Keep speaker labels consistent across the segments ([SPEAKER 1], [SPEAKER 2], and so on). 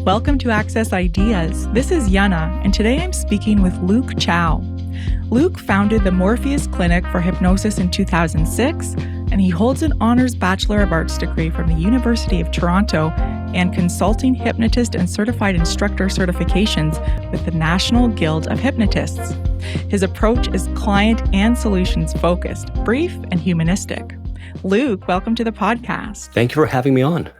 [SPEAKER 1] Welcome to Access Ideas. This is Yana, and today I'm speaking with Luke Chao. Luke founded the Morpheus Clinic for Hypnosis in 2006, and he holds an honors Bachelor of Arts degree from the University of Toronto and consulting hypnotist and certified instructor certifications with the National Guild of Hypnotists. His approach is client and solutions focused, brief and humanistic. Luke, welcome to the podcast.
[SPEAKER 2] Thank you for having me on.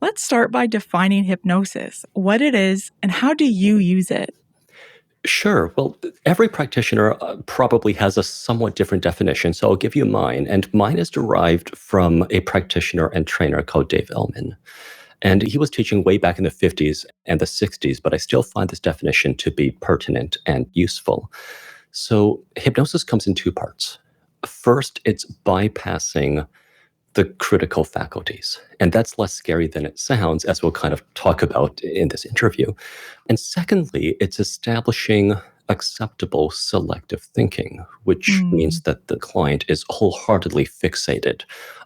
[SPEAKER 1] Let's start by defining hypnosis, what it is, and how do you use it?
[SPEAKER 2] Sure. Well, every practitioner probably has a somewhat different definition, so I'll give you mine. And mine is derived from a practitioner and trainer called Dave Ellman. And he was teaching way back in the 50s and the 60s, but I still find this definition to be pertinent and useful. So hypnosis comes in two parts. First, it's bypassing the critical faculties. And that's less scary than it sounds, as we'll kind of talk about in this interview. And secondly, it's establishing acceptable selective thinking, which means that the client is wholeheartedly fixated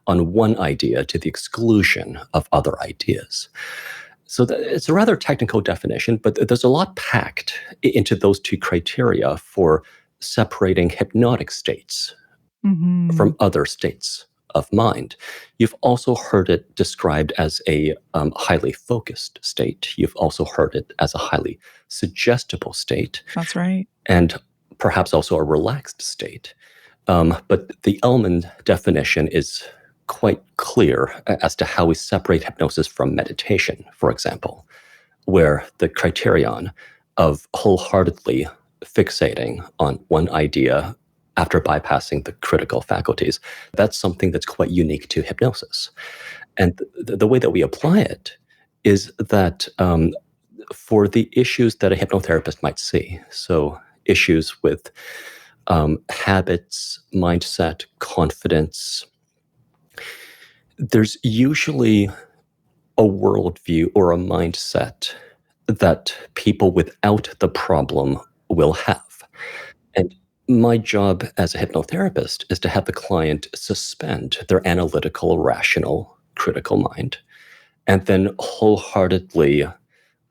[SPEAKER 2] on one idea to the exclusion of other ideas. So it's a rather technical definition, but there's a lot packed into those two criteria for separating hypnotic states from other states of mind. You've also heard it described as a highly focused state. You've also heard it as a highly suggestible state.
[SPEAKER 1] That's right.
[SPEAKER 2] And perhaps also a relaxed state. But the Ellman definition is quite clear as to how we separate hypnosis from meditation, for example, where the criterion of wholeheartedly fixating on one idea after bypassing the critical faculties, that's something that's quite unique to hypnosis. And the way that we apply it is that for the issues that a hypnotherapist might see, so issues with habits, mindset, confidence, there's usually a worldview or a mindset that people without the problem will have. And my job as a hypnotherapist is to have the client suspend their analytical, rational, critical mind, and then wholeheartedly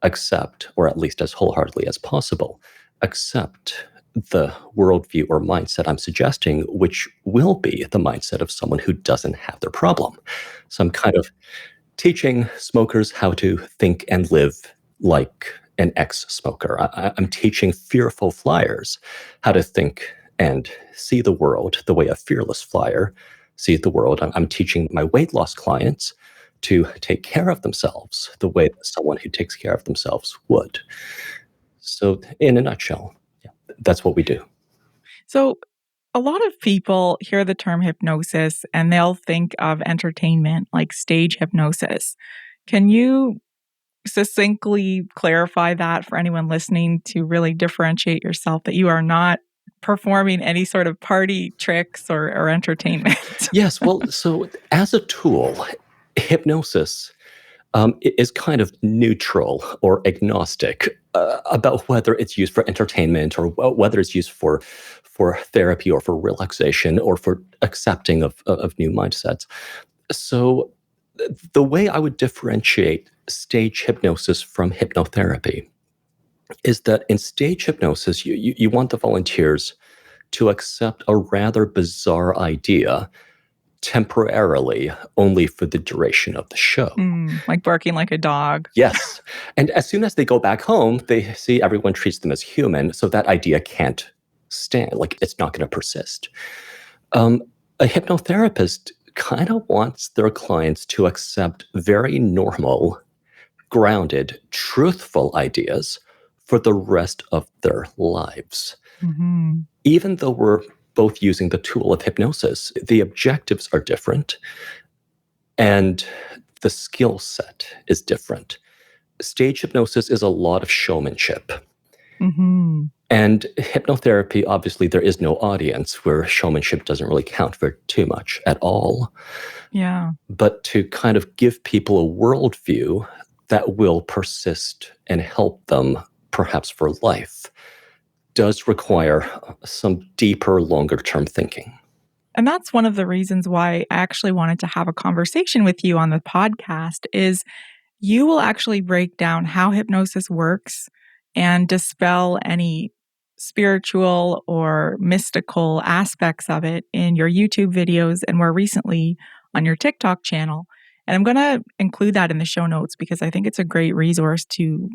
[SPEAKER 2] accept, or at least as wholeheartedly as possible, accept the worldview or mindset I'm suggesting, which will be the mindset of someone who doesn't have their problem. So I'm kind of teaching smokers how to think and live like an ex-smoker. I'm teaching fearful flyers how to think and see the world the way a fearless flyer sees the world. I'm teaching my weight loss clients to take care of themselves the way that someone who takes care of themselves would. So in a nutshell, yeah, that's what we do.
[SPEAKER 1] So a lot of people hear the term hypnosis and they'll think of entertainment like stage hypnosis. Can you succinctly clarify that for anyone listening to really differentiate yourself, that you are not performing any sort of party tricks or entertainment?
[SPEAKER 2] Yes, well, so as a tool, hypnosis is kind of neutral or agnostic about whether it's used for entertainment or whether it's used for therapy or for relaxation or for accepting of new mindsets. So the way I would differentiate stage hypnosis from hypnotherapy is that in stage hypnosis, you want the volunteers to accept a rather bizarre idea temporarily, only for the duration of the show.
[SPEAKER 1] Like barking like a dog.
[SPEAKER 2] Yes. And as soon as they go back home, they see everyone treats them as human, so that idea can't stand, like it's not going to persist. A hypnotherapist kind of wants their clients to accept very normal, grounded, truthful ideas for the rest of their lives. Even though we're both using the tool of hypnosis, the objectives are different and the skill set is different. Stage hypnosis is a lot of showmanship. And hypnotherapy, obviously, there is no audience where showmanship doesn't really count for too much at all.
[SPEAKER 1] Yeah.
[SPEAKER 2] But to kind of give people a worldview that will persist and help them perhaps for life does require some deeper, longer-term thinking.
[SPEAKER 1] And that's one of the reasons why I actually wanted to have a conversation with you on the podcast is you will actually break down how hypnosis works and dispel any spiritual or mystical aspects of it in your YouTube videos and more recently on your TikTok channel. And I'm going to include that in the show notes because I think it's a great resource to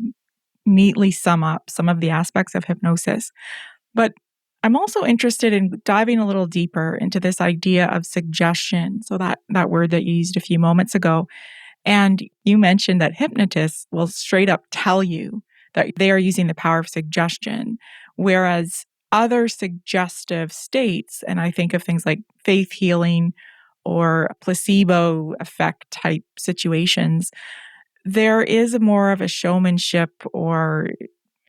[SPEAKER 1] neatly sum up some of the aspects of hypnosis. But I'm also interested in diving a little deeper into this idea of suggestion. So that word that you used a few moments ago. And you mentioned that hypnotists will straight up tell you that they are using the power of suggestion, whereas other suggestive states, and I think of things like faith healing or placebo effect type situations, there is more of a showmanship or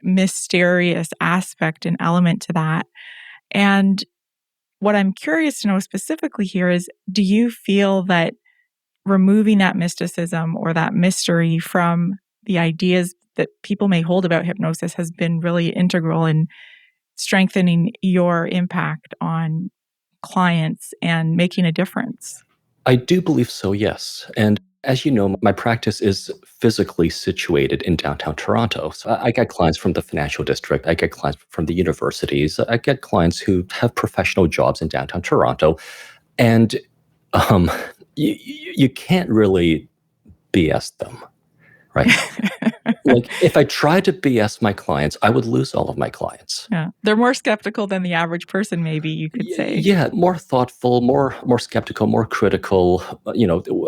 [SPEAKER 1] mysterious aspect and element to that. And what I'm curious to know specifically here is, do you feel that removing that mysticism or that mystery from the ideas that people may hold about hypnosis has been really integral in strengthening your impact on clients and making a difference?
[SPEAKER 2] I do believe so, yes. And as you know, my practice is physically situated in downtown Toronto. So I get clients from the financial district, I get clients from the universities, I get clients who have professional jobs in downtown Toronto. And um, you can't really BS them, right? Like, if I tried to BS my clients, I would lose all of my clients.
[SPEAKER 1] Yeah. They're more skeptical than the average person, maybe you could say.
[SPEAKER 2] Yeah, more thoughtful, more skeptical, more critical,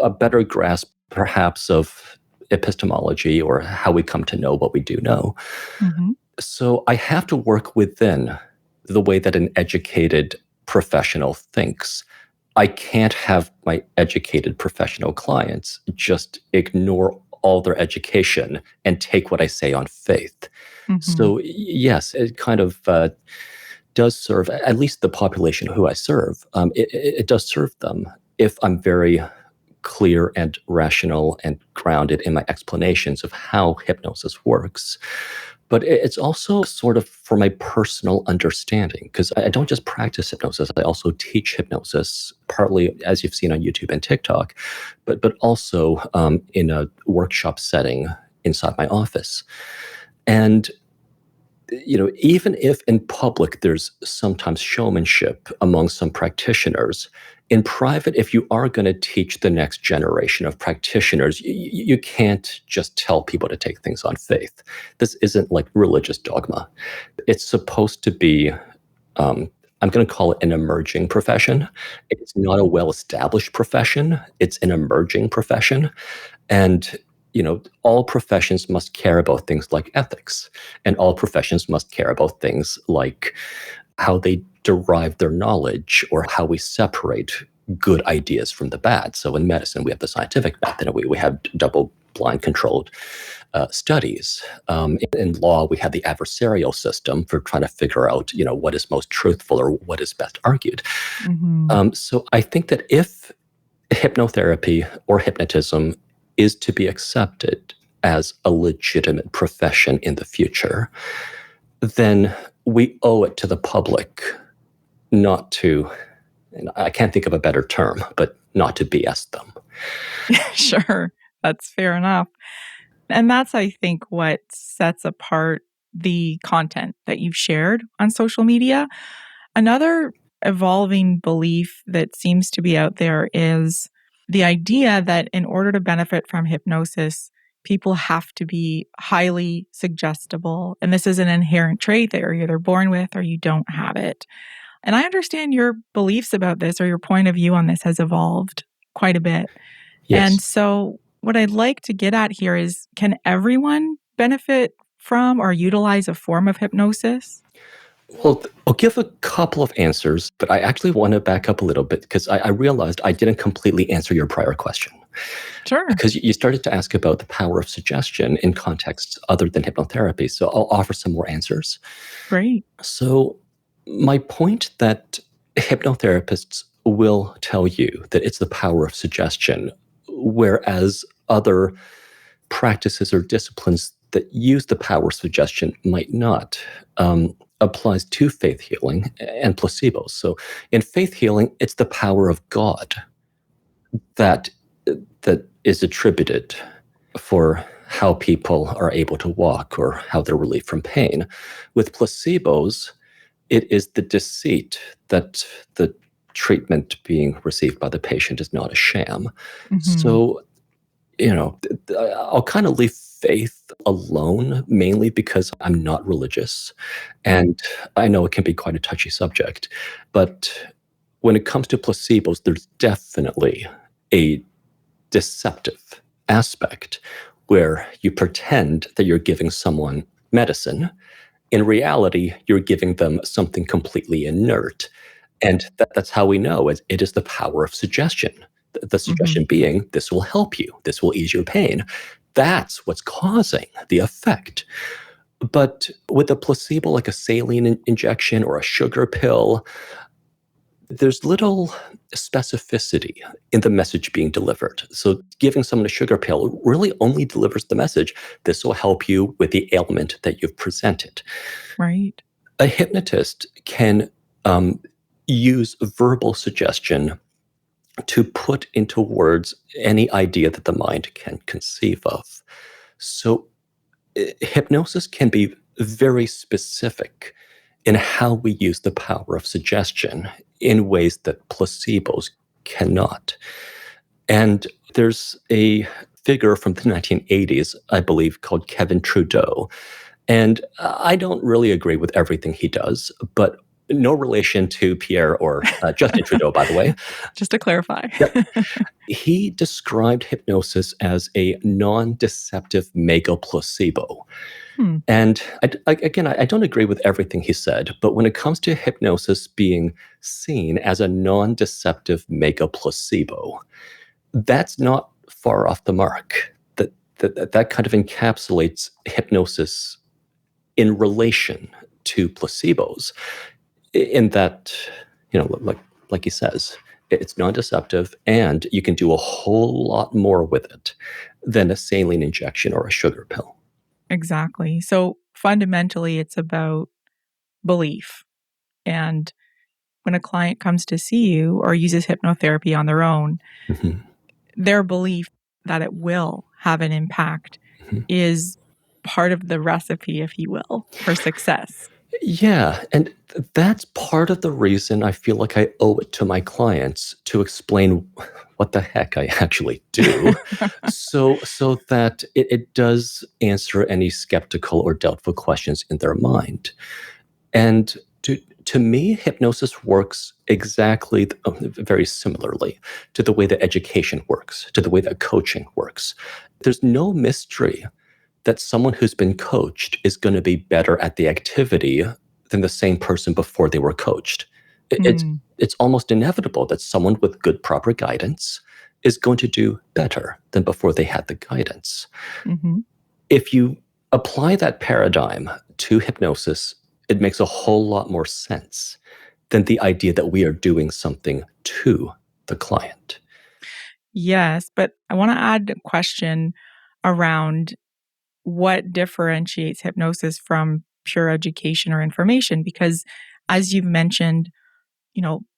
[SPEAKER 2] a better grasp perhaps of epistemology or how we come to know what we do know.
[SPEAKER 1] Mm-hmm.
[SPEAKER 2] So I have to work within the way that an educated professional thinks. I can't have my educated professional clients just ignore all their education and take what I say on faith.
[SPEAKER 1] Mm-hmm.
[SPEAKER 2] So yes, it kind of does serve, at least the population who I serve, it does serve them if I'm very clear and rational and grounded in my explanations of how hypnosis works. But it's also sort of for my personal understanding, because I don't just practice hypnosis, I also teach hypnosis, partly, as you've seen on YouTube and TikTok, but also in a workshop setting inside my office. And even if in public there's sometimes showmanship among some practitioners, in private, if you are going to teach the next generation of practitioners, you can't just tell people to take things on faith. This isn't like religious dogma. It's supposed to be, I'm going to call it an emerging profession. It's not a well-established profession. It's an emerging profession. And all professions must care about things like ethics, and all professions must care about things like how they derive their knowledge or how we separate good ideas from the bad. So in medicine, we have the scientific method, and we have double-blind controlled studies. In law, we have the adversarial system for trying to figure out, what is most truthful or what is best argued.
[SPEAKER 1] Mm-hmm.
[SPEAKER 2] So I think that if hypnotherapy or hypnotism is to be accepted as a legitimate profession in the future, then we owe it to the public not to, and I can't think of a better term, but not to BS them.
[SPEAKER 1] Sure, that's fair enough. And that's, I think, what sets apart the content that you've shared on social media. Another evolving belief that seems to be out there is the idea that in order to benefit from hypnosis, people have to be highly suggestible. And this is an inherent trait that you're either born with or you don't have it. And I understand your beliefs about this, or your point of view on this has evolved quite a bit.
[SPEAKER 2] Yes.
[SPEAKER 1] And so what I'd like to get at here is, can everyone benefit from or utilize a form of hypnosis?
[SPEAKER 2] Well, I'll give a couple of answers, but I actually want to back up a little bit because I realized I didn't completely answer your prior question.
[SPEAKER 1] Sure.
[SPEAKER 2] Because you started to ask about the power of suggestion in contexts other than hypnotherapy. So I'll offer some more answers.
[SPEAKER 1] Great.
[SPEAKER 2] So my point that hypnotherapists will tell you that it's the power of suggestion, whereas other practices or disciplines that use the power of suggestion might not, applies to faith healing and placebos. So in faith healing, it's the power of God that is attributed for how people are able to walk or how they're relieved from pain. With placebos, it is the deceit that the treatment being received by the patient is not a sham.
[SPEAKER 1] Hmm.
[SPEAKER 2] So, I'll kind of leave faith alone, mainly because I'm not religious. And I know it can be quite a touchy subject. But when it comes to placebos, there's definitely a deceptive aspect where you pretend that you're giving someone medicine. In reality, you're giving them something completely inert. And that's how we know it is the power of suggestion. The
[SPEAKER 1] Hmm.
[SPEAKER 2] suggestion being, this will help you, this will ease your pain. That's what's causing the effect. But with a placebo, like a saline injection or a sugar pill, there's little specificity in the message being delivered. So giving someone a sugar pill really only delivers the message, this will help you with the ailment that you've presented.
[SPEAKER 1] Right.
[SPEAKER 2] A hypnotist can use verbal suggestion to put into words any idea that the mind can conceive of. So hypnosis can be very specific in how we use the power of suggestion in ways that placebos cannot. And there's a figure from the 1980s, I believe, called Kevin Trudeau. And I don't really agree with everything he does, but no relation to Pierre or Justin Trudeau, by the way.
[SPEAKER 1] Just to clarify.
[SPEAKER 2] Yep. He described hypnosis as a non-deceptive mega placebo.
[SPEAKER 1] Hmm.
[SPEAKER 2] And I don't agree with everything he said, but when it comes to hypnosis being seen as a non-deceptive mega placebo, that's not far off the mark. That kind of encapsulates hypnosis in relation to placebos, in that, like he says, it's non-deceptive, and you can do a whole lot more with it than a saline injection or a sugar pill.
[SPEAKER 1] Exactly. So fundamentally, it's about belief. And when a client comes to see you or uses hypnotherapy on their own,
[SPEAKER 2] Mhm,
[SPEAKER 1] their belief that it will have an impact
[SPEAKER 2] mhm.
[SPEAKER 1] is part of the recipe, if you will, for success.
[SPEAKER 2] Yeah, and that's part of the reason I feel like I owe it to my clients to explain what the heck I actually do, so that it does answer any skeptical or doubtful questions in their mind. And to me, hypnosis works exactly very similarly to the way that education works, to the way that coaching works. There's no mystery that someone who's been coached is going to be better at the activity than the same person before they were coached. It's
[SPEAKER 1] Mm,
[SPEAKER 2] it's almost inevitable that someone with good proper guidance is going to do better than before they had the guidance.
[SPEAKER 1] mhm.
[SPEAKER 2] If you apply that paradigm to hypnosis, it makes a whole lot more sense than the idea that we are doing something to the client.
[SPEAKER 1] Yes, but I wanna add a question around what differentiates hypnosis from pure education or information, because as you've mentioned,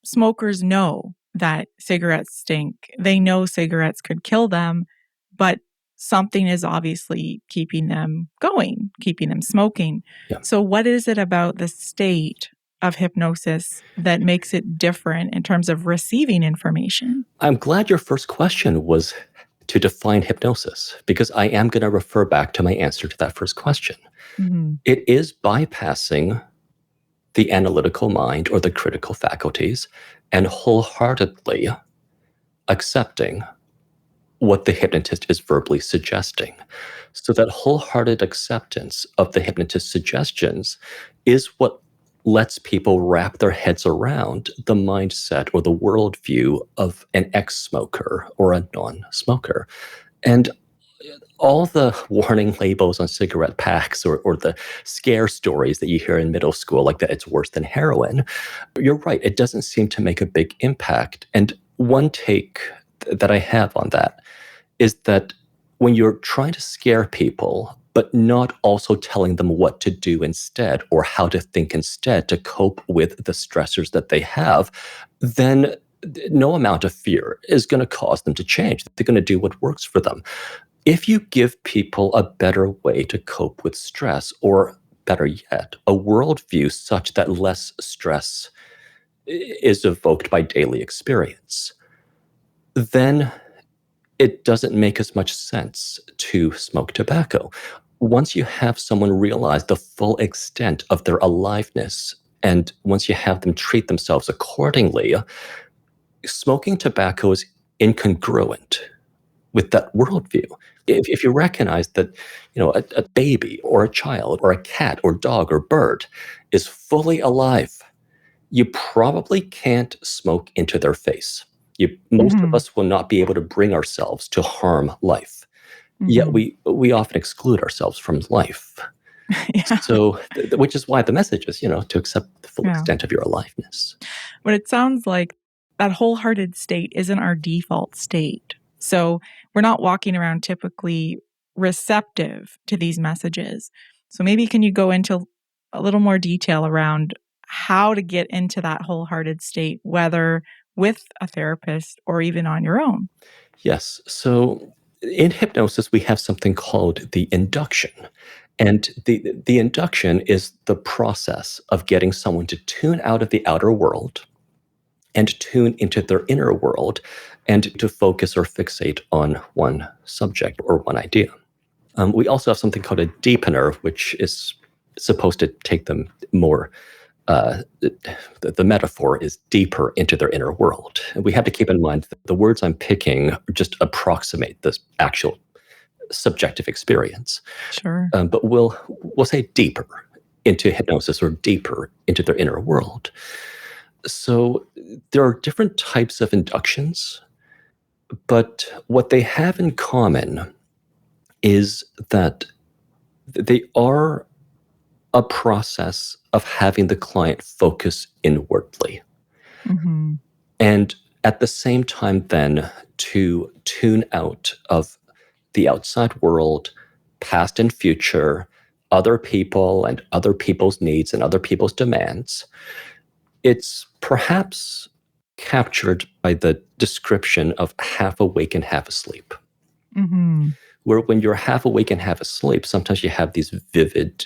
[SPEAKER 1] smokers know that cigarettes stink. They know cigarettes could kill them, but something is obviously keeping them going, keeping them smoking.
[SPEAKER 2] Yeah.
[SPEAKER 1] So, what is it about the state of hypnosis that makes it different in terms of receiving information?
[SPEAKER 2] I'm glad your first question was to define hypnosis, because I am going to refer back to my answer to that first question.
[SPEAKER 1] Mhm.
[SPEAKER 2] It is bypassing the analytical mind or the critical faculties and wholeheartedly accepting what the hypnotist is verbally suggesting. So that wholehearted acceptance of the hypnotist's suggestions is what lets people wrap their heads around the mindset or the worldview of an ex-smoker or a non-smoker. And all the warning labels on cigarette packs, or the scare stories that you hear in middle school, like that it's worse than heroin, you're right, it doesn't seem to make a big impact. And one take that I have on that is that when you're trying to scare people, but not also telling them what to do instead or how to think instead to cope with the stressors that they have, then no amount of fear is going to cause them to change. They're going to do what works for them. If you give people a better way to cope with stress, or better yet, a worldview such that less stress is evoked by daily experience, then it doesn't make as much sense to smoke tobacco. Once you have someone realize the full extent of their aliveness, and once you have them treat themselves accordingly, smoking tobacco is incongruent with that worldview. If you recognize that, a baby or a child or a cat or dog or bird is fully alive, you probably can't smoke into their face. Most of
[SPEAKER 1] Hmm.
[SPEAKER 2] us will not be able to bring ourselves to harm life. Yet
[SPEAKER 1] Hmm.
[SPEAKER 2] we often exclude ourselves from life.
[SPEAKER 1] Yeah.
[SPEAKER 2] So, which is why the message is, to accept the full
[SPEAKER 1] Yeah.
[SPEAKER 2] extent of your aliveness.
[SPEAKER 1] But it sounds like that wholehearted state isn't our default state. So we're not walking around typically receptive to these messages. So maybe can you go into a little more detail around how to get into that wholehearted state, whether with a therapist or even on your own?
[SPEAKER 2] Yes. So in hypnosis, we have something called the induction. And the induction is the process of getting someone to tune out of the outer world and tune into their inner world, and to focus or fixate on one subject or one idea. We also have something called a deepener, which is supposed to take them more. The metaphor is deeper into their inner world. And we have to keep in mind that the words I'm picking just approximate this actual subjective experience.
[SPEAKER 1] Sure.
[SPEAKER 2] But we'll say deeper into hypnosis, or deeper into their inner world. So there are different types of inductions, but what they have in common is that they are a process of having the client focus inwardly.
[SPEAKER 1] Hmm.
[SPEAKER 2] And at the same time, then, to tune out of the outside world, past and future, other people and other people's needs and other people's demands. It's perhaps captured by the description of half awake and half asleep,
[SPEAKER 1] Hmm.
[SPEAKER 2] where when you're half awake and half asleep, sometimes you have these vivid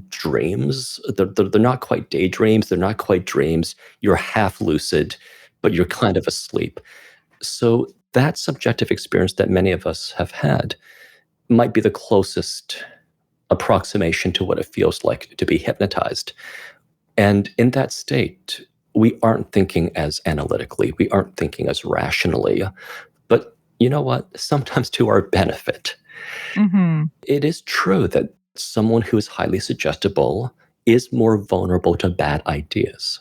[SPEAKER 2] dreams. They're not quite daydreams, they're not quite dreams. You're half lucid, but you're kind of asleep. So that subjective experience that many of us have had might be the closest approximation to what it feels like to be hypnotized. And in that state, we aren't thinking as analytically, we aren't thinking as rationally. But you know what? Sometimes to our benefit.
[SPEAKER 1] Hmm.
[SPEAKER 2] It is true that someone who is highly suggestible is more vulnerable to bad ideas.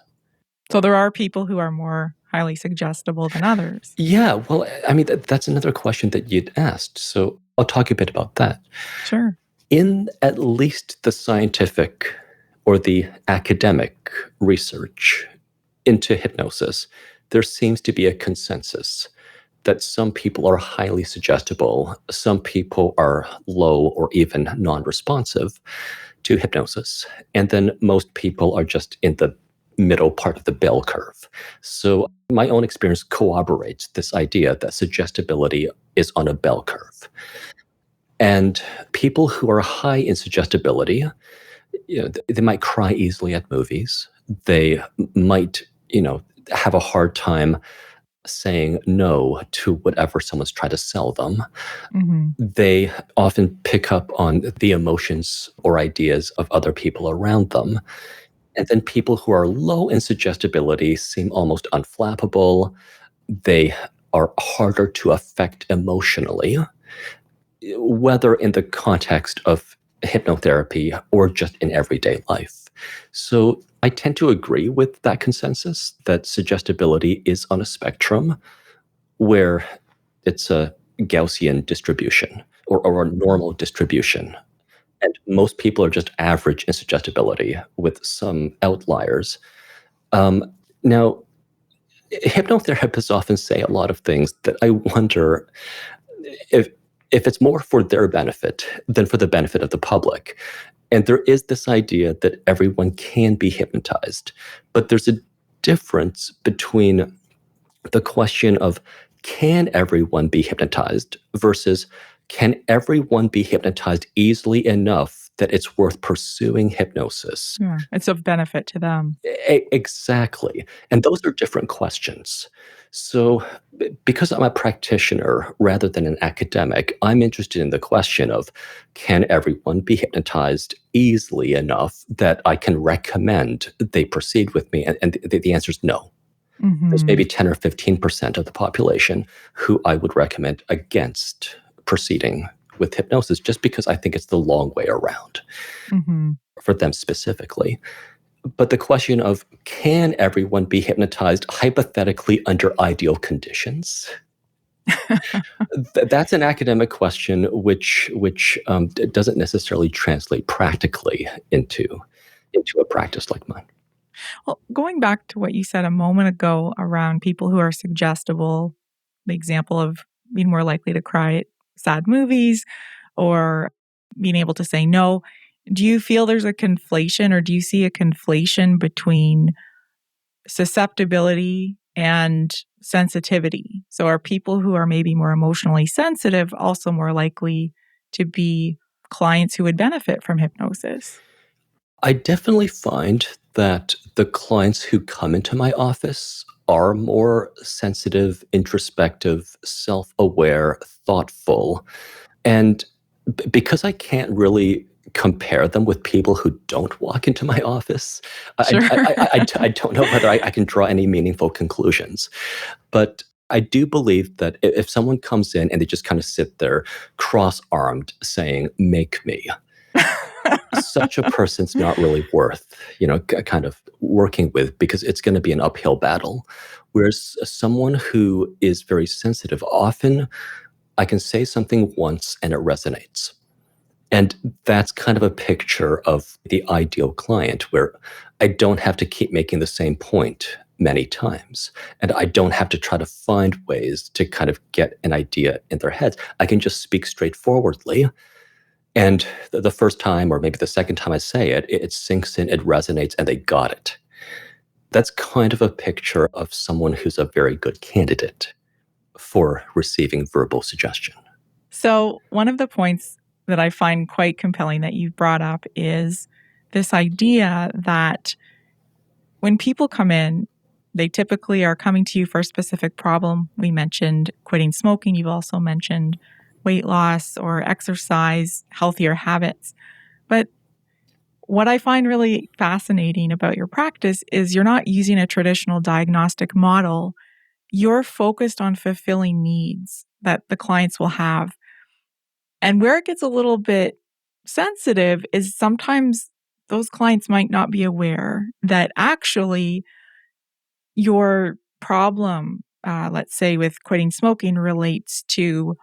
[SPEAKER 1] So there are people who are more highly suggestible than others.
[SPEAKER 2] Yeah, well, I mean, that's another question that you'd asked. So I'll talk a bit about that.
[SPEAKER 1] Sure.
[SPEAKER 2] In at least the scientific or the academic research into hypnosis, there seems to be a consensus that some people are highly suggestible, some people are low or even non responsive to hypnosis, and then most people are just in the middle part of the bell curve. So, my own experience corroborates this idea that suggestibility is on a bell curve. And people who are high in suggestibility, they might cry easily at movies. They might, have a hard time saying no to whatever someone's trying to sell them.
[SPEAKER 1] Hmm.
[SPEAKER 2] They often pick up on the emotions or ideas of other people around them. And then people who are low in suggestibility seem almost unflappable. They are harder to affect emotionally, whether in the context of hypnotherapy or just in everyday life. So I tend to agree with that consensus that suggestibility is on a spectrum where it's a Gaussian distribution, or a normal distribution. And most people are just average in suggestibility with some outliers. Now, hypnotherapists often say a lot of things that I wonder if if it's more for their benefit than for the benefit of the public. And there is this idea that everyone can be hypnotized, but there's a difference between the question of can everyone be hypnotized versus Can everyone be hypnotized easily enough that it's worth pursuing hypnosis?
[SPEAKER 1] Yeah, it's of benefit to them.
[SPEAKER 2] Exactly. And those are different questions. So, because I'm a practitioner rather than an academic, I'm interested in the question of, can everyone be hypnotized easily enough that I can recommend they proceed with me? And the answer is no. There's
[SPEAKER 1] Hmm.
[SPEAKER 2] maybe 10 or 15% of the population who I would recommend against proceeding with hypnosis, just because I think it's the long way around
[SPEAKER 1] Hmm.
[SPEAKER 2] for them specifically. But the question of, can everyone be hypnotized hypothetically under ideal conditions? That's an academic question, which doesn't necessarily translate practically into a practice like mine.
[SPEAKER 1] Well, going back to what you said a moment ago around people who are suggestible, the example of being more likely to cry at sad movies or being able to say no, do you feel there's a conflation, or do you see a conflation between susceptibility and sensitivity? So, are people who are maybe more emotionally sensitive also more likely to be clients who would benefit from hypnosis?
[SPEAKER 2] I definitely find that the clients who come into my office are more sensitive, introspective, self aware, thoughtful. And because I can't really compare them with people who don't walk into my office,
[SPEAKER 1] Sure.
[SPEAKER 2] I don't know whether I can draw any meaningful conclusions. But I do believe that if someone comes in and they just kind of sit there cross armed saying, make me, such a person's not really worth, kind of working with, because it's going to be an uphill battle. Whereas someone who is very sensitive, often I can say something once and it resonates. And that's kind of a picture of the ideal client, where I don't have to keep making the same point many times. And I don't have to try to find ways to kind of get an idea in their heads. I can just speak straightforwardly. And the first time, or maybe the second time I say it, it sinks in, it resonates, and they got it. That's kind of a picture of someone who's a very good candidate for receiving verbal suggestion.
[SPEAKER 1] So, one of the points that I find quite compelling that you've brought up is this idea that when people come in, they typically are coming to you for a specific problem. We mentioned quitting smoking. You've also mentioned weight loss or exercise, healthier habits. But what I find really fascinating about your practice is you're not using a traditional diagnostic model. You're focused on fulfilling needs that the clients will have. And where it gets a little bit sensitive is sometimes those clients might not be aware that actually your problem, let's say with quitting smoking, relates to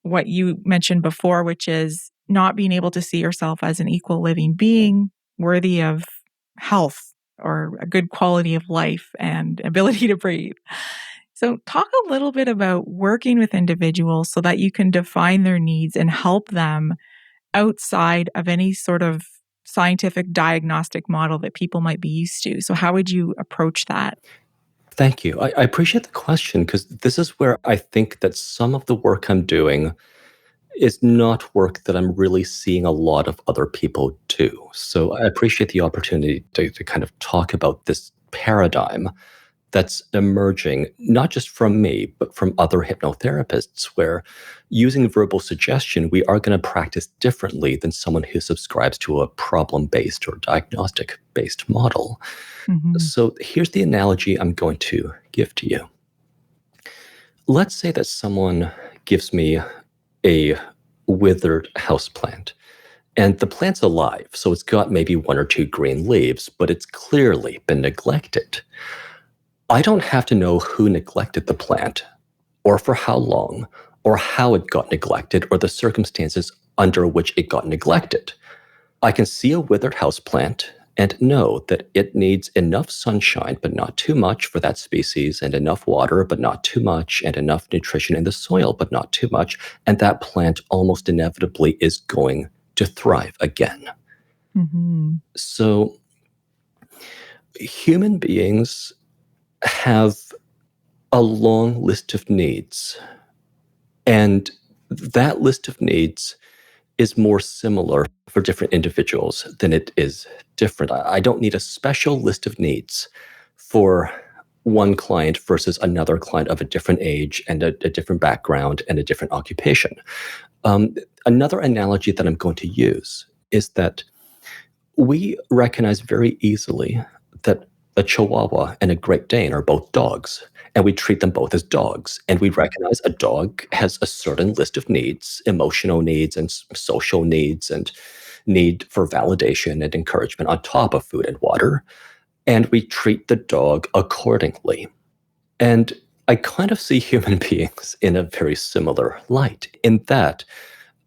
[SPEAKER 1] what you mentioned before, which is not being able to see yourself as an equal living being worthy of health or a good quality of life and ability to breathe. So, talk a little bit about working with individuals so that you can define their needs and help them outside of any sort of scientific diagnostic model that people might be used to. So, how would you approach that?
[SPEAKER 2] Thank you. I appreciate the question, because this is where I think that some of the work I'm doing is not work that I'm really seeing a lot of other people do. So I appreciate the opportunity to kind of talk about this paradigm that's emerging, not just from me, but from other hypnotherapists, where using verbal suggestion, we are going to practice differently than someone who subscribes to a problem based or diagnostic based model.
[SPEAKER 1] Mhm.
[SPEAKER 2] So here's the analogy I'm going to give to you. Let's say that someone gives me a withered houseplant, and the plant's alive, so it's got maybe one or two green leaves, but it's clearly been neglected. I don't have to know who neglected the plant, or for how long, or how it got neglected, or the circumstances under which it got neglected. I can see a withered houseplant and know that it needs enough sunshine, but not too much for that species, and enough water, but not too much, and enough nutrition in the soil, but not too much. And that plant almost inevitably is going to thrive again.
[SPEAKER 1] Mhm.
[SPEAKER 2] So human beings have a long list of needs. And that list of needs is more similar for different individuals than it is different. I don't need a special list of needs for one client versus another client of a different age and a different background and a different occupation. Another analogy that I'm going to use is that we recognize very easily that a Chihuahua and a Great Dane are both dogs, and we treat them both as dogs. And we recognize a dog has a certain list of needs, emotional needs and social needs, and need for validation and encouragement on top of food and water. And we treat the dog accordingly. And I kind of see human beings in a very similar light, in that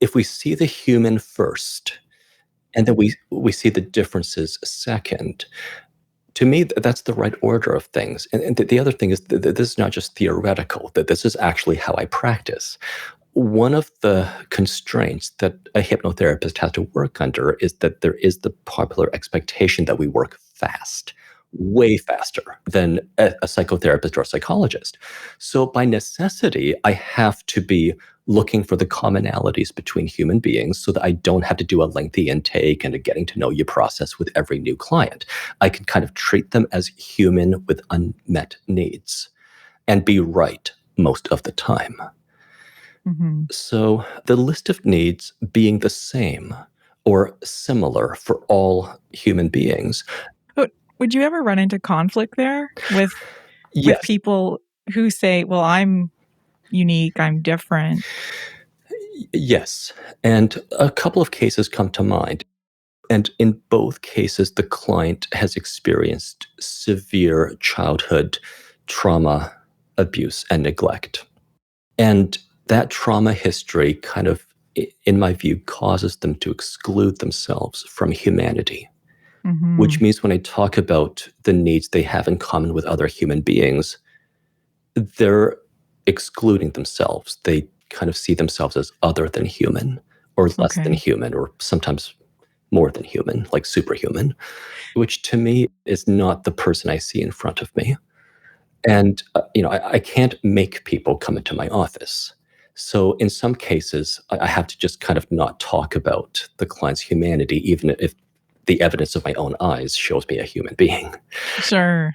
[SPEAKER 2] if we see the human first, and then we see the differences second, to me, that's the right order of things. And the other thing is that this is not just theoretical, that this is actually how I practice. One of the constraints that a hypnotherapist has to work under is that there is the popular expectation that we work fast, way faster than a psychotherapist or a psychologist. So by necessity, I have to be looking for the commonalities between human beings so that I don't have to do a lengthy intake and a getting to know you process with every new client. I can kind of treat them as human with unmet needs and be right most of the time.
[SPEAKER 1] Mm-hmm.
[SPEAKER 2] So the list of needs being the same or similar for all human beings.
[SPEAKER 1] But would you ever run into conflict there with
[SPEAKER 2] Yes.
[SPEAKER 1] people who say, well, I'm unique, I'm different?
[SPEAKER 2] Yes. And a couple of cases come to mind. And in both cases, the client has experienced severe childhood trauma, abuse, and neglect. And that trauma history kind of, in my view, causes them to exclude themselves from humanity,
[SPEAKER 1] Mm-hmm.
[SPEAKER 2] which means when I talk about the needs they have in common with other human beings, they're excluding themselves. They kind of see themselves as other than human or less than
[SPEAKER 1] Okay.
[SPEAKER 2] human or sometimes more than human, like superhuman, which to me is not the person I see in front of me. And, I can't make people come into my office. So in some cases, I have to just kind of not talk about the client's humanity, even if the evidence of my own eyes shows me a human being.
[SPEAKER 1] Sure.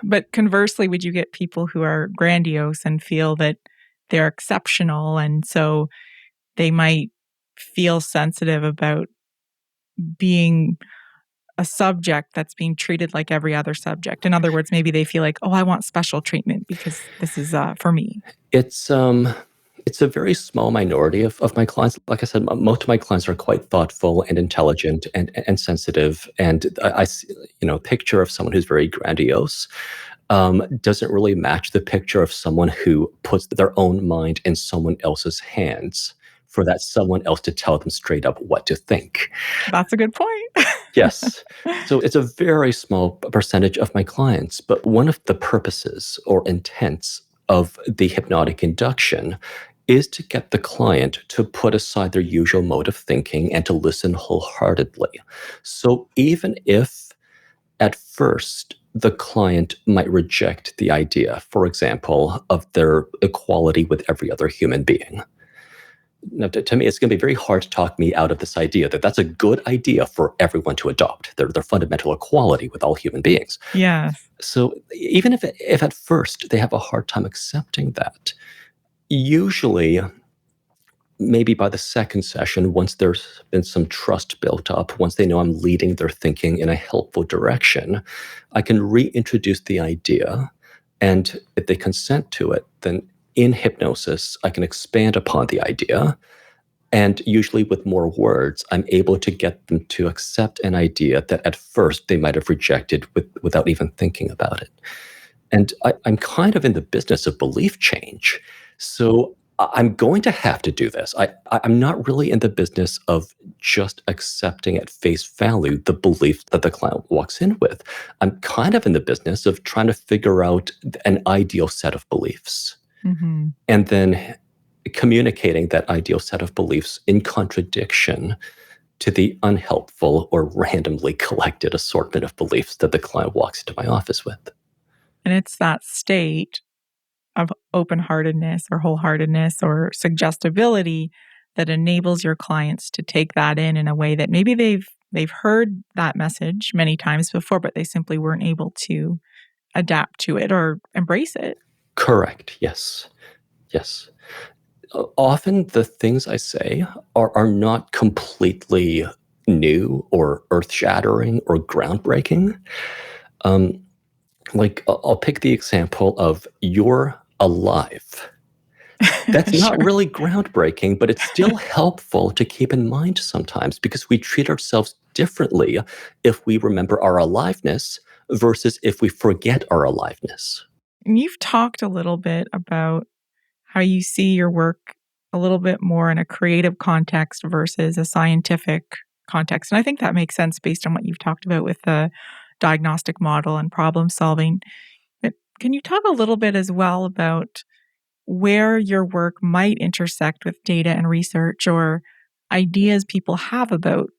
[SPEAKER 1] But conversely, would you get people who are grandiose and feel that they're exceptional, and so they might feel sensitive about being a subject that's being treated like every other subject? In other words, maybe they feel like, oh, I want special treatment because this is for me.
[SPEAKER 2] It's it's a very small minority of my clients. Like I said, most of my clients are quite thoughtful and intelligent and sensitive. And I see, picture of someone who's very grandiose doesn't really match the picture of someone who puts their own mind in someone else's hands for that someone else to tell them straight up what to think.
[SPEAKER 1] That's a good point.
[SPEAKER 2] Yes. So it's a very small percentage of my clients, but one of the purposes or intents of the hypnotic induction is to get the client to put aside their usual mode of thinking and to listen wholeheartedly. So even if at first the client might reject the idea, for example, of their equality with every other human being. Now, to me, it's going to be very hard to talk me out of this idea that that's a good idea for everyone to adopt, their fundamental equality with all human beings.
[SPEAKER 1] Yes.
[SPEAKER 2] So even if at first they have a hard time accepting that, usually maybe by the second session, once there's been some trust built up, once they know I'm leading their thinking in a helpful direction, I can reintroduce the idea. And if they consent to it, then in hypnosis, I can expand upon the idea. And usually with more words, I'm able to get them to accept an idea that at first they might have rejected without even thinking about it. And I'm kind of in the business of belief change. So I'm going to have to do this. I'm not really in the business of just accepting at face value the belief that the client walks in with. I'm kind of in the business of trying to figure out an ideal set of beliefs
[SPEAKER 1] Mm-hmm.
[SPEAKER 2] and then communicating that ideal set of beliefs in contradiction to the unhelpful or randomly collected assortment of beliefs that the client walks into my office with.
[SPEAKER 1] And it's that state of open-heartedness or wholeheartedness or suggestibility that enables your clients to take that in a way that maybe they've heard that message many times before, but they simply weren't able to adapt to it or embrace it.
[SPEAKER 2] Correct. Yes. Yes. Often the things I say are not completely new or earth-shattering or groundbreaking. Um, like, I'll pick the example of "you're alive." That's not
[SPEAKER 1] Sure.
[SPEAKER 2] really groundbreaking, but it's still helpful to keep in mind sometimes because we treat ourselves differently if we remember our aliveness versus if we forget our aliveness.
[SPEAKER 1] And you've talked a little bit about how you see your work a little bit more in a creative context versus a scientific context. And I think that makes sense based on what you've talked about with the diagnostic model and problem solving. But can you talk a little bit as well about where your work might intersect with data and research or ideas people have about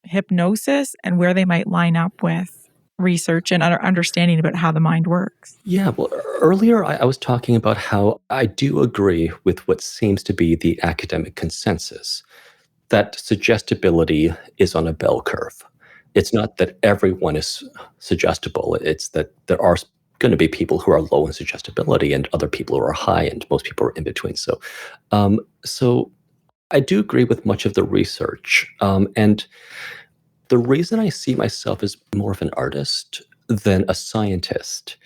[SPEAKER 1] hypnosis and where they might line up with research and understanding about how the mind works?
[SPEAKER 2] Yeah, well, earlier I was talking about how I do agree with what seems to be the academic consensus that suggestibility is on a bell curve. It's not that everyone is suggestible, it's that there are going to be people who are low in suggestibility and other people who are high, and most people are in between. So I do agree with much of the research. And the reason I see myself as more of an artist than a scientist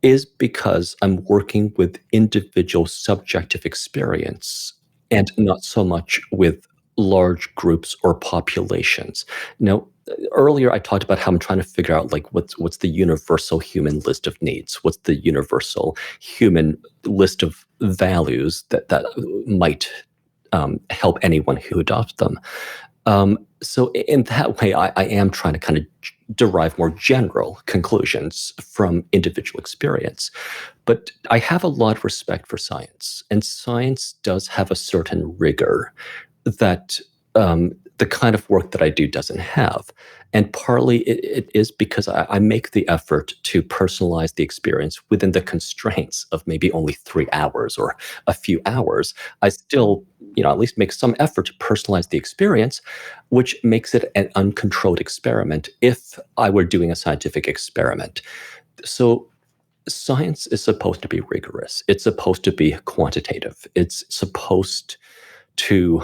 [SPEAKER 2] is because I'm working with individual subjective experience and not so much with large groups or populations. Now, earlier I talked about how I'm trying to figure out like what's the universal human list of needs, what's the universal human list of values that might help anyone who adopts them. So in that way, I am trying to kind of derive more general conclusions from individual experience. But I have a lot of respect for science, and science does have a certain rigor that the kind of work that I do doesn't have. And partly it is because I make the effort to personalize the experience within the constraints of maybe only 3 hours or a few hours. I still, at least make some effort to personalize the experience, which makes it an uncontrolled experiment if I were doing a scientific experiment. So science is supposed to be rigorous. It's supposed to be quantitative. It's supposed to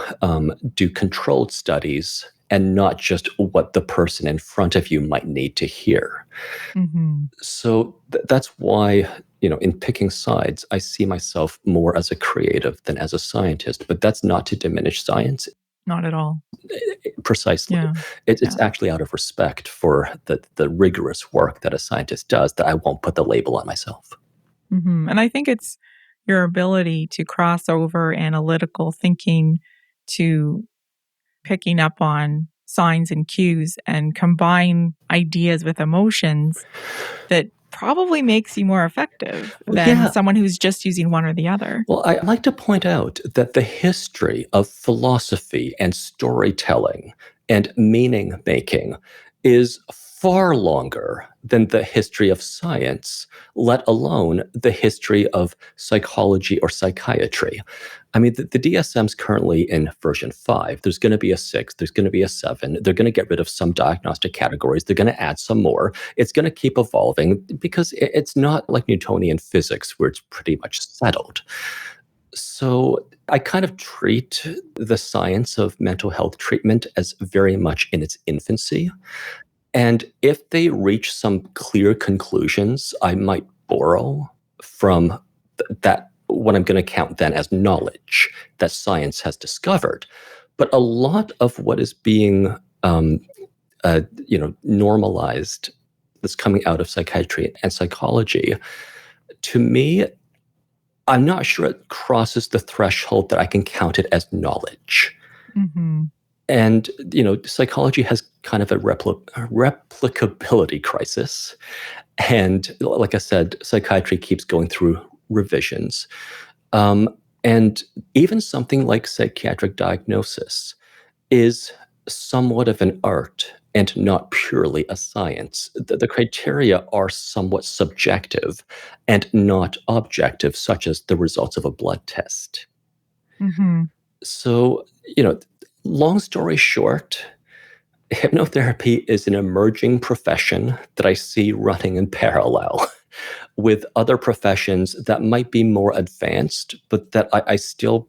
[SPEAKER 2] do controlled studies and not just what the person in front of you might need to hear.
[SPEAKER 1] Hmm.
[SPEAKER 2] So that's why, in picking sides, I see myself more as a creative than as a scientist. But that's not to diminish science.
[SPEAKER 1] Not at all.
[SPEAKER 2] Precisely.
[SPEAKER 1] Yeah.
[SPEAKER 2] It's
[SPEAKER 1] Yeah.
[SPEAKER 2] actually out of respect for the rigorous work that a scientist does that I won't put the label on myself.
[SPEAKER 1] And I think it's your ability to cross over analytical thinking to picking up on signs and cues and combine ideas with emotions that probably makes you more effective
[SPEAKER 2] Well,
[SPEAKER 1] than
[SPEAKER 2] yeah.
[SPEAKER 1] someone who's just using one or the other.
[SPEAKER 2] Well, I like to point out that the history of philosophy and storytelling and meaning making is far longer than the history of science, let alone the history of psychology or psychiatry. I mean, the DSM's currently in version 5. There's going to be a 6, there's going to be a 7. They're going to get rid of some diagnostic categories, they're going to add some more. It's going to keep evolving because it's not like Newtonian physics where it's pretty much settled. So I kind of treat the science of mental health treatment as very much in its infancy. And if they reach some clear conclusions, I might borrow from that, what I'm going to count then as knowledge that science has discovered. But a lot of what is being, normalized, that's coming out of psychiatry and psychology, to me, I'm not sure it crosses the threshold that I can count it as knowledge.
[SPEAKER 1] Hmm.
[SPEAKER 2] And, psychology has kind of a replicability crisis. And like I said, psychiatry keeps going through revisions. And even something like psychiatric diagnosis is somewhat of an art and not purely a science. The criteria are somewhat subjective and not objective, such as the results of a blood test.
[SPEAKER 1] Hmm.
[SPEAKER 2] So, long story short, hypnotherapy is an emerging profession that I see running in parallel with other professions that might be more advanced, but that I still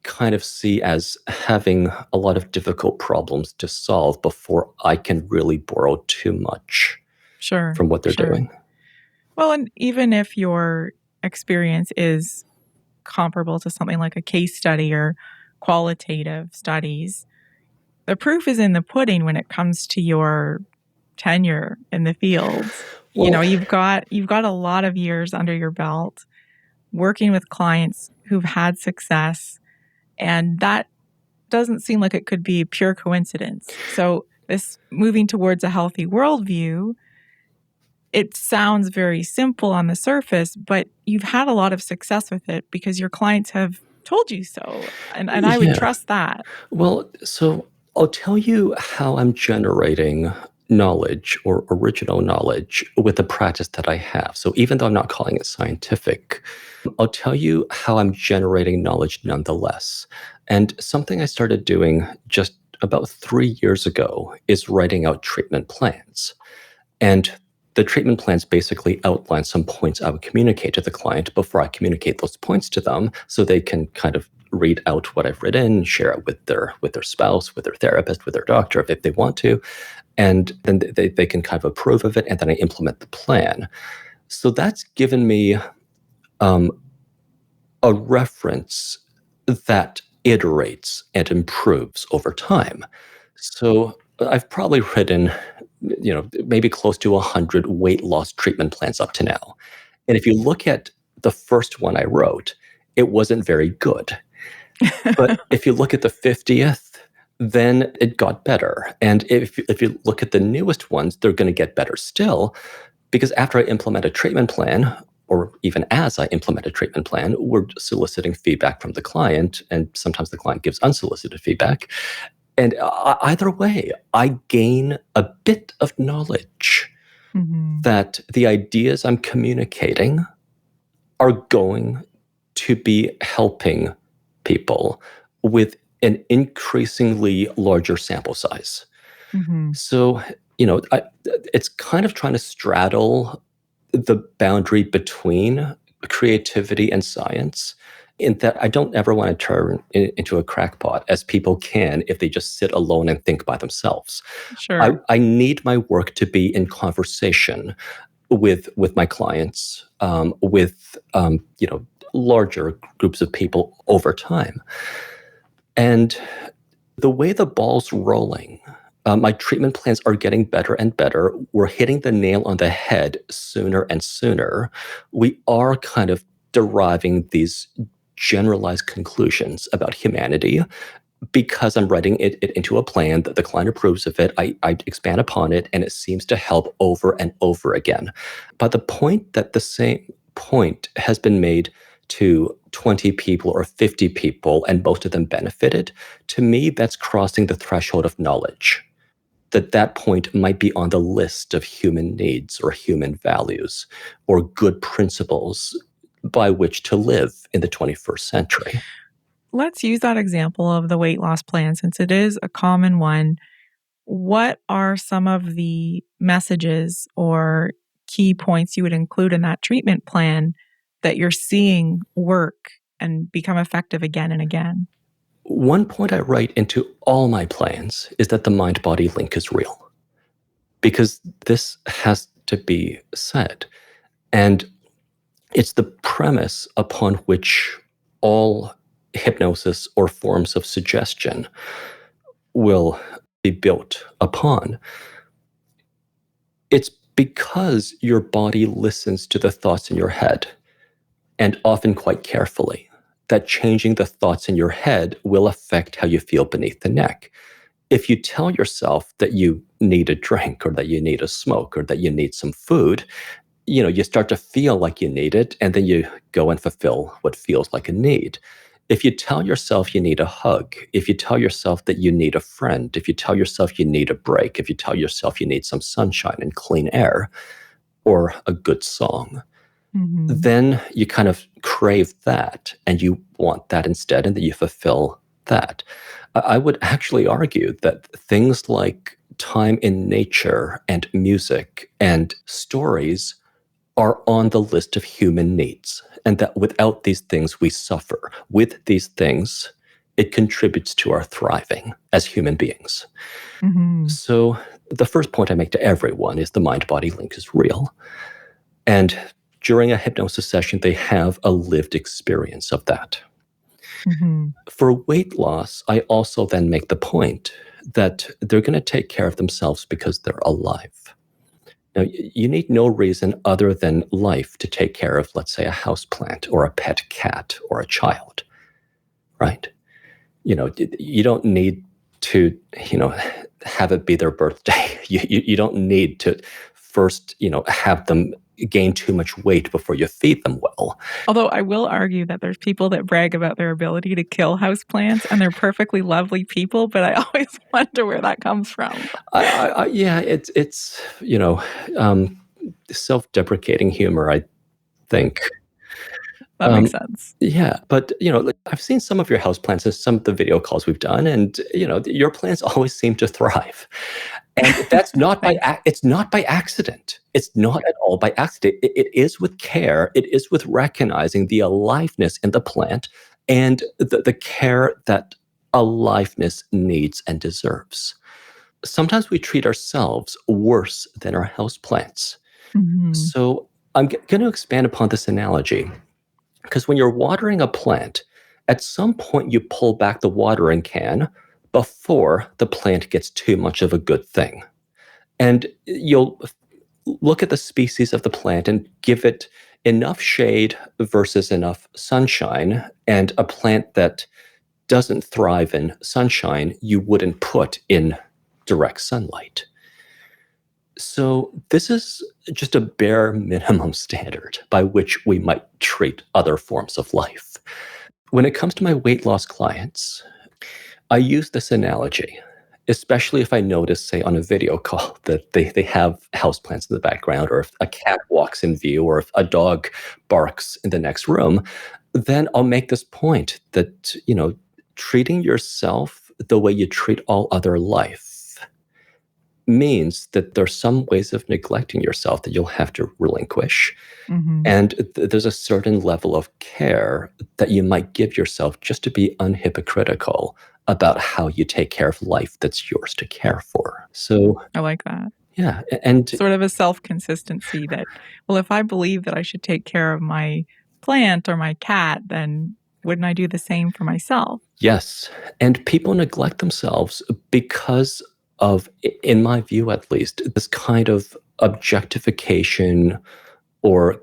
[SPEAKER 2] kind of see as having a lot of difficult problems to solve before I can really borrow too much
[SPEAKER 1] Sure,
[SPEAKER 2] from what they're
[SPEAKER 1] sure.
[SPEAKER 2] doing.
[SPEAKER 1] Well, and even if your experience is comparable to something like a case study or qualitative studies, the proof is in the pudding when it comes to your tenure in the field.
[SPEAKER 2] Well,
[SPEAKER 1] You've got a lot of years under your belt working with clients who've had success, and that doesn't seem like it could be pure coincidence. So this moving towards a healthy worldview, it sounds very simple on the surface, but you've had a lot of success with it because your clients have told you so. And I would
[SPEAKER 2] yeah.
[SPEAKER 1] trust that.
[SPEAKER 2] Well, so I'll tell you how I'm generating knowledge or original knowledge with the practice that I have. So even though I'm not calling it scientific, I'll tell you how I'm generating knowledge nonetheless. And something I started doing just about 3 years ago is writing out treatment plans. And the treatment plans basically outline some points I would communicate to the client before I communicate those points to them so they can kind of read out what I've written, share it with their spouse, with their therapist, with their doctor if they want to. And then they can kind of approve of it, and then I implement the plan. So that's given me um, a reference that iterates and improves over time. So I've probably written, maybe close to 100 weight loss treatment plans up to now. And if you look at the first one I wrote, it wasn't very good. But if you look at the 50th, then it got better. And if you look at the newest ones, they're going to get better still, because after I implement a treatment plan, or even as I implement a treatment plan, we're soliciting feedback from the client, and sometimes the client gives unsolicited feedback. And either way, I gain a bit of knowledge
[SPEAKER 1] Mhm.
[SPEAKER 2] that the ideas I'm communicating are going to be helping people with an increasingly larger sample size.
[SPEAKER 1] Mhm.
[SPEAKER 2] So, it's kind of trying to straddle the boundary between creativity and science, in that I don't ever want to turn into a crackpot, as people can if they just sit alone and think by themselves. I,
[SPEAKER 1] Sure.
[SPEAKER 2] I need my work to be in conversation with my clients, with larger groups of people over time. And the way the ball's rolling, my treatment plans are getting better and better. We're hitting the nail on the head sooner and sooner. We are kind of deriving these generalized conclusions about humanity because I'm writing it into a plan that the client approves of it. I expand upon it, and it seems to help over and over again. But the point that the same point has been made to 20 people or 50 people, and most of them benefited, to me, that's crossing the threshold of knowledge. That point might be on the list of human needs or human values or good principles by which to live in the 21st century.
[SPEAKER 1] Let's use that example of the weight loss plan since it is a common one. What are some of the messages or key points you would include in that treatment plan that you're seeing work and become effective again and again?
[SPEAKER 2] One point I write into all my plans is that the mind body link is real, because this has to be said. And it's the premise upon which all hypnosis or forms of suggestion will be built upon. It's because your body listens to the thoughts in your head, and often quite carefully, that changing the thoughts in your head will affect how you feel beneath the neck. If you tell yourself that you need a drink, or that you need a smoke, or that you need some food, you start to feel like you need it, and then you go and fulfill what feels like a need. If you tell yourself you need a hug, if you tell yourself that you need a friend, if you tell yourself you need a break, if you tell yourself you need some sunshine and clean air or a good song,
[SPEAKER 1] Mm-hmm.
[SPEAKER 2] then you kind of crave that and you want that instead, and then you fulfill that. I would actually argue that things like time in nature and music and stories are on the list of human needs, and that without these things, we suffer. With these things, it contributes to our thriving as human beings.
[SPEAKER 1] Mm-hmm.
[SPEAKER 2] So, the first point I make to everyone is the mind body link is real. And during a hypnosis session, they have a lived experience of that.
[SPEAKER 1] Mm-hmm.
[SPEAKER 2] For weight loss, I also then make the point that they're going to take care of themselves because they're alive. Now, you need no reason other than life to take care of, let's say, a houseplant or a pet cat or a child, right? You don't need to, have it be their birthday. You don't need to first, have them gain too much weight before you feed them well.
[SPEAKER 1] Although I will argue that there's people that brag about their ability to kill houseplants, and they're perfectly lovely people, but I always wonder where that comes from.
[SPEAKER 2] Yeah, it's self-deprecating humor, I think.
[SPEAKER 1] That makes sense.
[SPEAKER 2] Yeah, but like, I've seen some of your houseplants in some of the video calls we've done, and your plants always seem to thrive. And that's not by
[SPEAKER 1] Thanks.
[SPEAKER 2] it's not by accident. It's not at all by accident. It is with care. It is with recognizing the aliveness in the plant and the care that aliveness needs and deserves. Sometimes we treat ourselves worse than our houseplants.
[SPEAKER 1] Mm-hmm.
[SPEAKER 2] So I'm going to expand upon this analogy. Because when you're watering a plant, at some point you pull back the watering can before the plant gets too much of a good thing. And you'll look at the species of the plant and give it enough shade versus enough sunshine. And a plant that doesn't thrive in sunshine, you wouldn't put in direct sunlight. So this is just a bare minimum standard by which we might treat other forms of life. When it comes to my weight loss clients, I use this analogy, especially if I notice, say, on a video call that they have houseplants in the background, or if a cat walks in view, or if a dog barks in the next room, then I'll make this point that, treating yourself the way you treat all other life means that there's some ways of neglecting yourself that you'll have to relinquish.
[SPEAKER 1] Mm-hmm.
[SPEAKER 2] And there's a certain level of care that you might give yourself just to be unhypocritical about how you take care of life that's yours to care for. So,
[SPEAKER 1] I like that.
[SPEAKER 2] yeah. And
[SPEAKER 1] Sort of a self-consistency that, well, if I believe that I should take care of my plant or my cat, then wouldn't I do the same for myself?
[SPEAKER 2] yes, and people neglect themselves because of, in my view at least, this kind of objectification or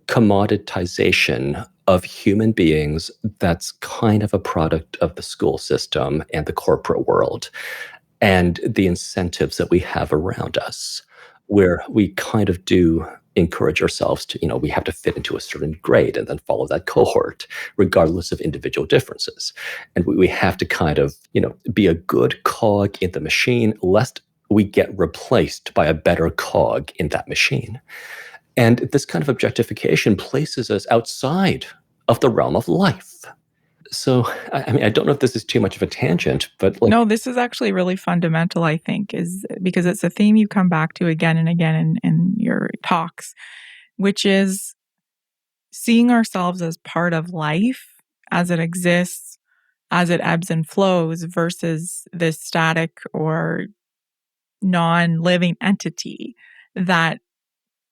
[SPEAKER 2] commoditization of human beings that's kind of a product of the school system and the corporate world and the incentives that we have around us, where we kind of do encourage ourselves to, we have to fit into a certain grade and then follow that cohort, regardless of individual differences. And we have to kind of, be a good cog in the machine, lest we get replaced by a better cog in that machine. And this kind of objectification places us outside of the realm of life. So, I mean, I don't know if this is too much of a tangent, but like,
[SPEAKER 1] No, this is actually really fundamental, I think, is because it's a theme you come back to again and again in your talks, which is seeing ourselves as part of life as it exists, as it ebbs and flows, versus this static or non-living entity that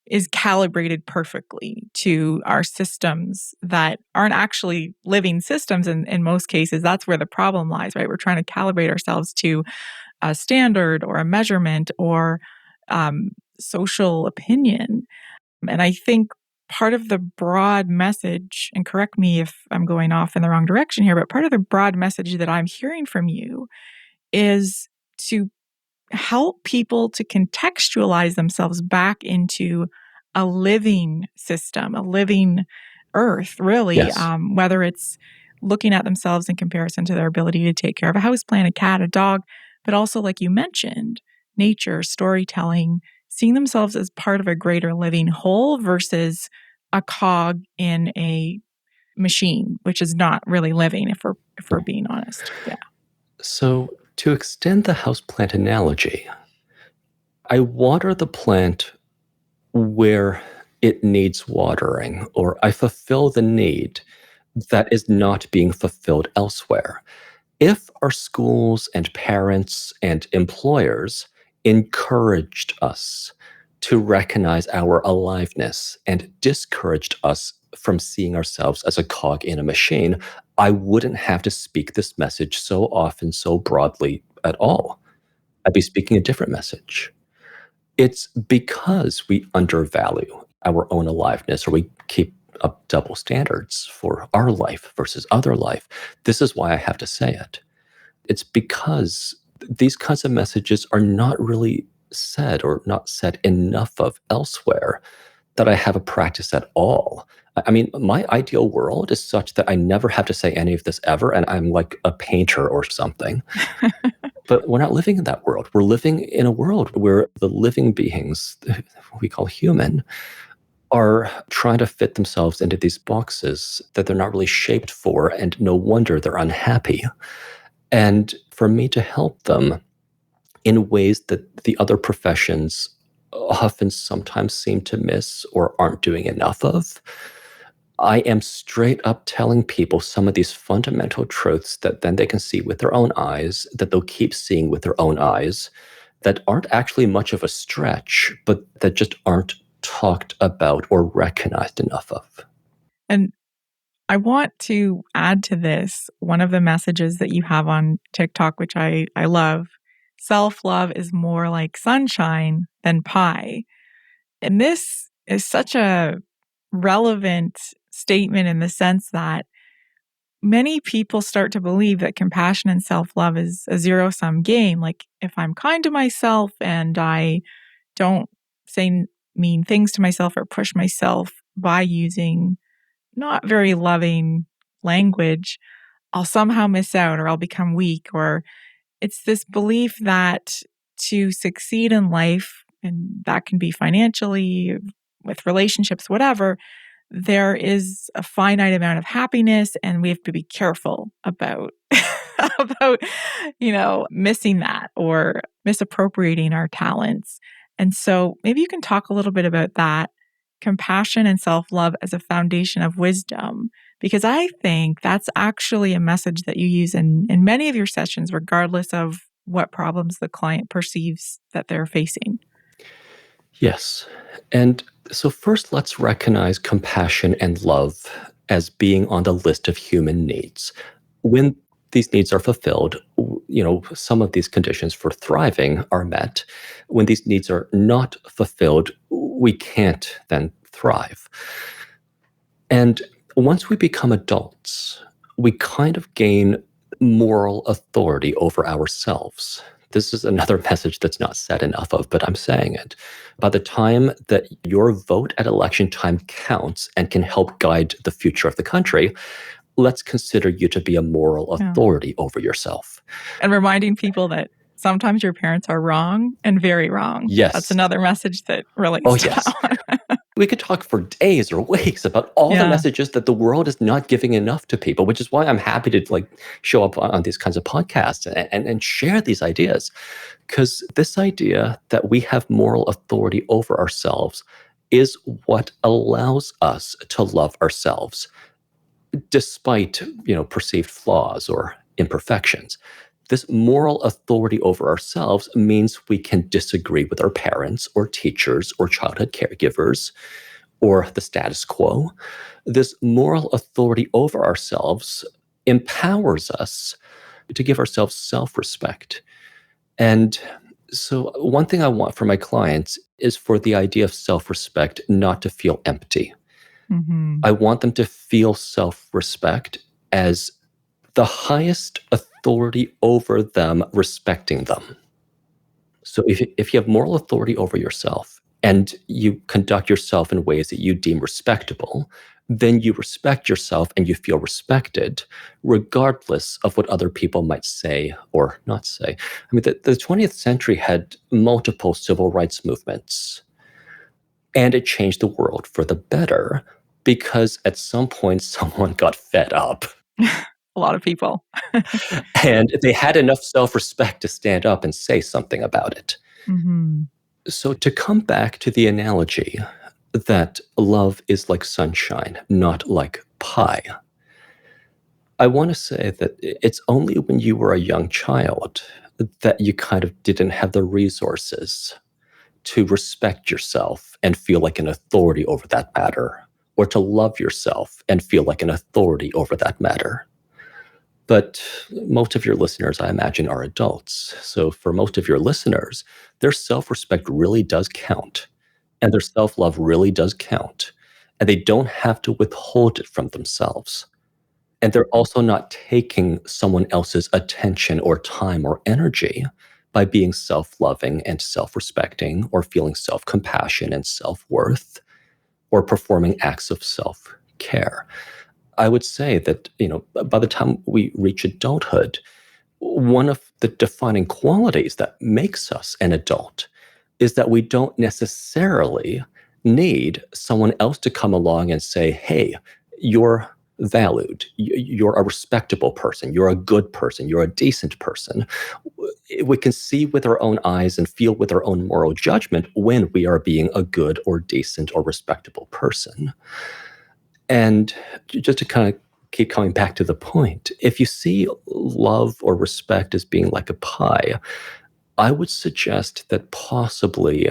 [SPEAKER 1] is calibrated perfectly to our systems that aren't actually living systems in most cases. That's where the problem lies, right? We're trying to calibrate ourselves to a standard or a measurement or social opinion. And I think part of the broad message, and correct me if I'm going off in the wrong direction here, but part of the broad message that I'm hearing from you is to help people to contextualize themselves back into a living system, a living earth, really,
[SPEAKER 2] yes,
[SPEAKER 1] whether it's looking at themselves in comparison to their ability to take care of a houseplant, a cat, a dog, but also, like you mentioned, nature, storytelling, seeing themselves as part of a greater living whole versus a cog in a machine, which is not really living if we're being honest. Yeah.
[SPEAKER 2] So, to extend the houseplant analogy, I water the plant where it needs watering, or I fulfill the need that is not being fulfilled elsewhere. If our schools and parents and employers encouraged us to recognize our aliveness and discouraged us from seeing ourselves as a cog in a machine, I wouldn't have to speak this message so often, so broadly at all. I'd be speaking a different message. It's because we undervalue our own aliveness, or we keep up double standards for our life versus other life. This is why I have to say it. It's because these kinds of messages are not really said, or not said enough of elsewhere, that I have a practice at all. I mean, my ideal world is such that I never have to say any of this ever, and I'm like a painter or something. But we're not living in that world. We're living in a world where the living beings, we call human, are trying to fit themselves into these boxes that they're not really shaped for, and no wonder they're unhappy. And for me to help them in ways that the other professions often sometimes seem to miss or aren't doing enough of, I am straight up telling people some of these fundamental truths that then they can see with their own eyes, that they'll keep seeing with their own eyes, that aren't actually much of a stretch, but that just aren't talked about or recognized enough of.
[SPEAKER 1] And I want to add to this one of the messages that you have on TikTok, which I love. Self-love is more like sunshine than pie. And this is such a relevant statement in the sense that many people start to believe that compassion and self-love is a zero-sum game. Like, if I'm kind to myself and I don't say mean things to myself or push myself by using not very loving language, I'll somehow miss out, or I'll become weak. Or it's this belief that to succeed in life, and that can be financially, with relationships, whatever, there is a finite amount of happiness, and we have to be careful about about missing that or misappropriating our talents. And so maybe you can talk a little bit about that, compassion and self-love as a foundation of wisdom, because I think that's actually a message that you use in many of your sessions, regardless of what problems the client perceives that they're facing.
[SPEAKER 2] Yes. And so, first, let's recognize compassion and love as being on the list of human needs. When these needs are fulfilled, some of these conditions for thriving are met. When these needs are not fulfilled, we can't then thrive. And once we become adults, we kind of gain moral authority over ourselves. This is another message that's not said enough of, but I'm saying it. By the time that your vote at election time counts and can help guide the future of the country, let's consider you to be a moral authority over yourself.
[SPEAKER 1] And reminding people that sometimes your parents are wrong and very wrong.
[SPEAKER 2] Yes.
[SPEAKER 1] That's another message that relates
[SPEAKER 2] Oh,
[SPEAKER 1] to
[SPEAKER 2] yes.
[SPEAKER 1] that one.
[SPEAKER 2] We could talk for days or weeks about all the messages that the world is not giving enough to people, which is why I'm happy to show up on these kinds of podcasts and share these ideas. Because this idea that we have moral authority over ourselves is what allows us to love ourselves, despite perceived flaws or imperfections. This moral authority over ourselves means we can disagree with our parents or teachers or childhood caregivers or the status quo. This moral authority over ourselves empowers us to give ourselves self-respect. And so one thing I want for my clients is for the idea of self-respect not to feel empty.
[SPEAKER 1] Mm-hmm.
[SPEAKER 2] I want them to feel self-respect as the highest authority over them respecting them. So if you have moral authority over yourself and you conduct yourself in ways that you deem respectable, then you respect yourself and you feel respected, regardless of what other people might say or not say. I mean, the 20th century had multiple civil rights movements, and it changed the world for the better because at some point someone got fed up
[SPEAKER 1] A lot of people.
[SPEAKER 2] and they had enough self respect to stand up and say something about it.
[SPEAKER 1] Hmm.
[SPEAKER 2] So, to come back to the analogy that love is like sunshine, not like pie, I want to say that it's only when you were a young child that you kind of didn't have the resources to respect yourself and feel like an authority over that matter, or to love yourself and feel like an authority over that matter. But most of your listeners, I imagine, are adults. So for most of your listeners, their self respect really does count, and their self love really does count. And they don't have to withhold it from themselves. And they're also not taking someone else's attention or time or energy by being self loving and self respecting, or feeling self compassion and self worth, or performing acts of self care. I would say that, by the time we reach adulthood, one of the defining qualities that makes us an adult is that we don't necessarily need someone else to come along and say, hey, you're valued, you're a respectable person, you're a good person, you're a decent person. We can see with our own eyes and feel with our own moral judgment when we are being a good or decent or respectable person. And just to kind of keep coming back to the point, if you see love or respect as being like a pie, I would suggest that possibly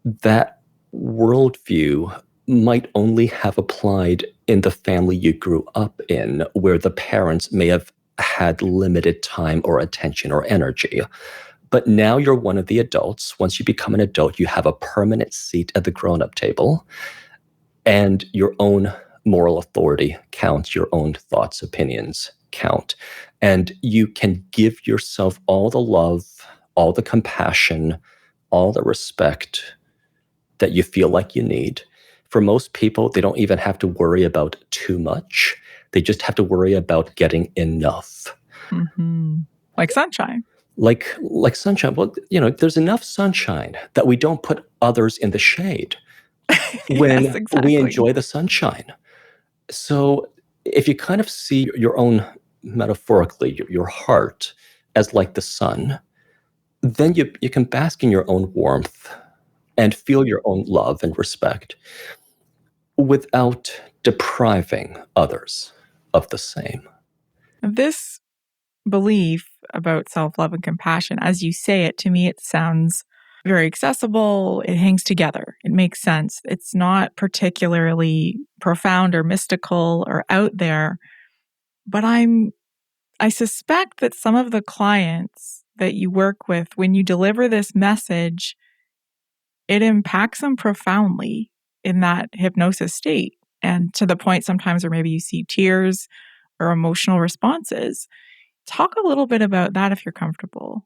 [SPEAKER 2] that worldview might only have applied in the family you grew up in, where the parents may have had limited time or attention or energy. But now you're one of the adults. Once you become an adult, you have a permanent seat at the grown-up table, and your own moral authority counts, your own thoughts, opinions count. And you can give yourself all the love, all the compassion, all the respect that you feel like you need. For most people, they don't even have to worry about too much. They just have to worry about getting enough.
[SPEAKER 1] Hmm. Like sunshine.
[SPEAKER 2] Like sunshine. Well, there's enough sunshine that we don't put others in the shade
[SPEAKER 1] Yes,
[SPEAKER 2] when we
[SPEAKER 1] exactly.
[SPEAKER 2] enjoy the sunshine. So if you kind of see your own, metaphorically, your heart as like the sun, then you can bask in your own warmth and feel your own love and respect without depriving others of the same.
[SPEAKER 1] This belief about self love and compassion, as you say it, to me, it sounds very accessible. It hangs together. It makes sense. It's not particularly profound or mystical or out there, but I suspect that some of the clients that you work with, when you deliver this message, it impacts them profoundly in that hypnosis state. And to the point sometimes where maybe you see tears or emotional responses. Talk a little bit about that if you're comfortable.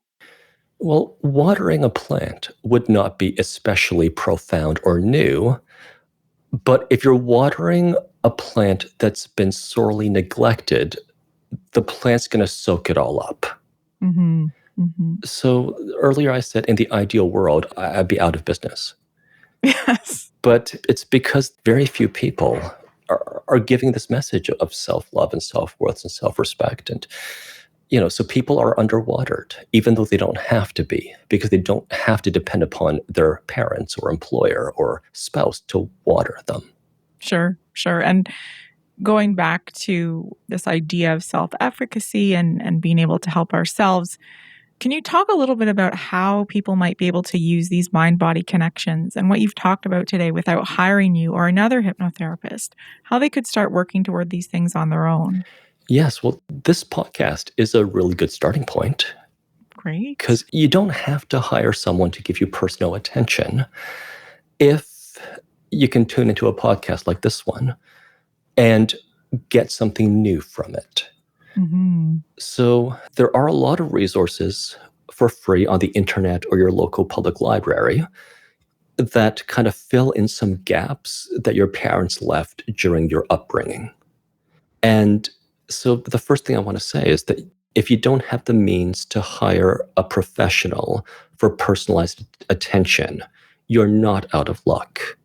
[SPEAKER 2] Well, watering a plant would not be especially profound or new, but if you're watering a plant that's been sorely neglected, the plant's going to soak it all up.
[SPEAKER 1] Mm-hmm. Mm-hmm.
[SPEAKER 2] So earlier I said in the ideal world, I'd be out of business.
[SPEAKER 1] Yes.
[SPEAKER 2] But it's because very few people are giving this message of self-love and self-worth and self-respect. And, so people are underwatered, even though they don't have to be, because they don't have to depend upon their parents or employer or spouse to water them.
[SPEAKER 1] Sure. Sure. And going back to this idea of self-efficacy and being able to help ourselves, can you talk a little bit about how people might be able to use these mind-body connections and what you've talked about today without hiring you or another hypnotherapist, how they could start working toward these things on their own?
[SPEAKER 2] Yes, well, this podcast is a really good starting point
[SPEAKER 1] Great.
[SPEAKER 2] because you don't have to hire someone to give you personal attention. If you can tune into a podcast like this one and get something new from it.
[SPEAKER 1] Mm-hmm.
[SPEAKER 2] So there are a lot of resources for free on the internet or your local public library. that kind of fill in some gaps that your parents left during your upbringing. And so the first thing I want to say is that if you don't have the means to hire a professional for personalized attention, you're not out of luck.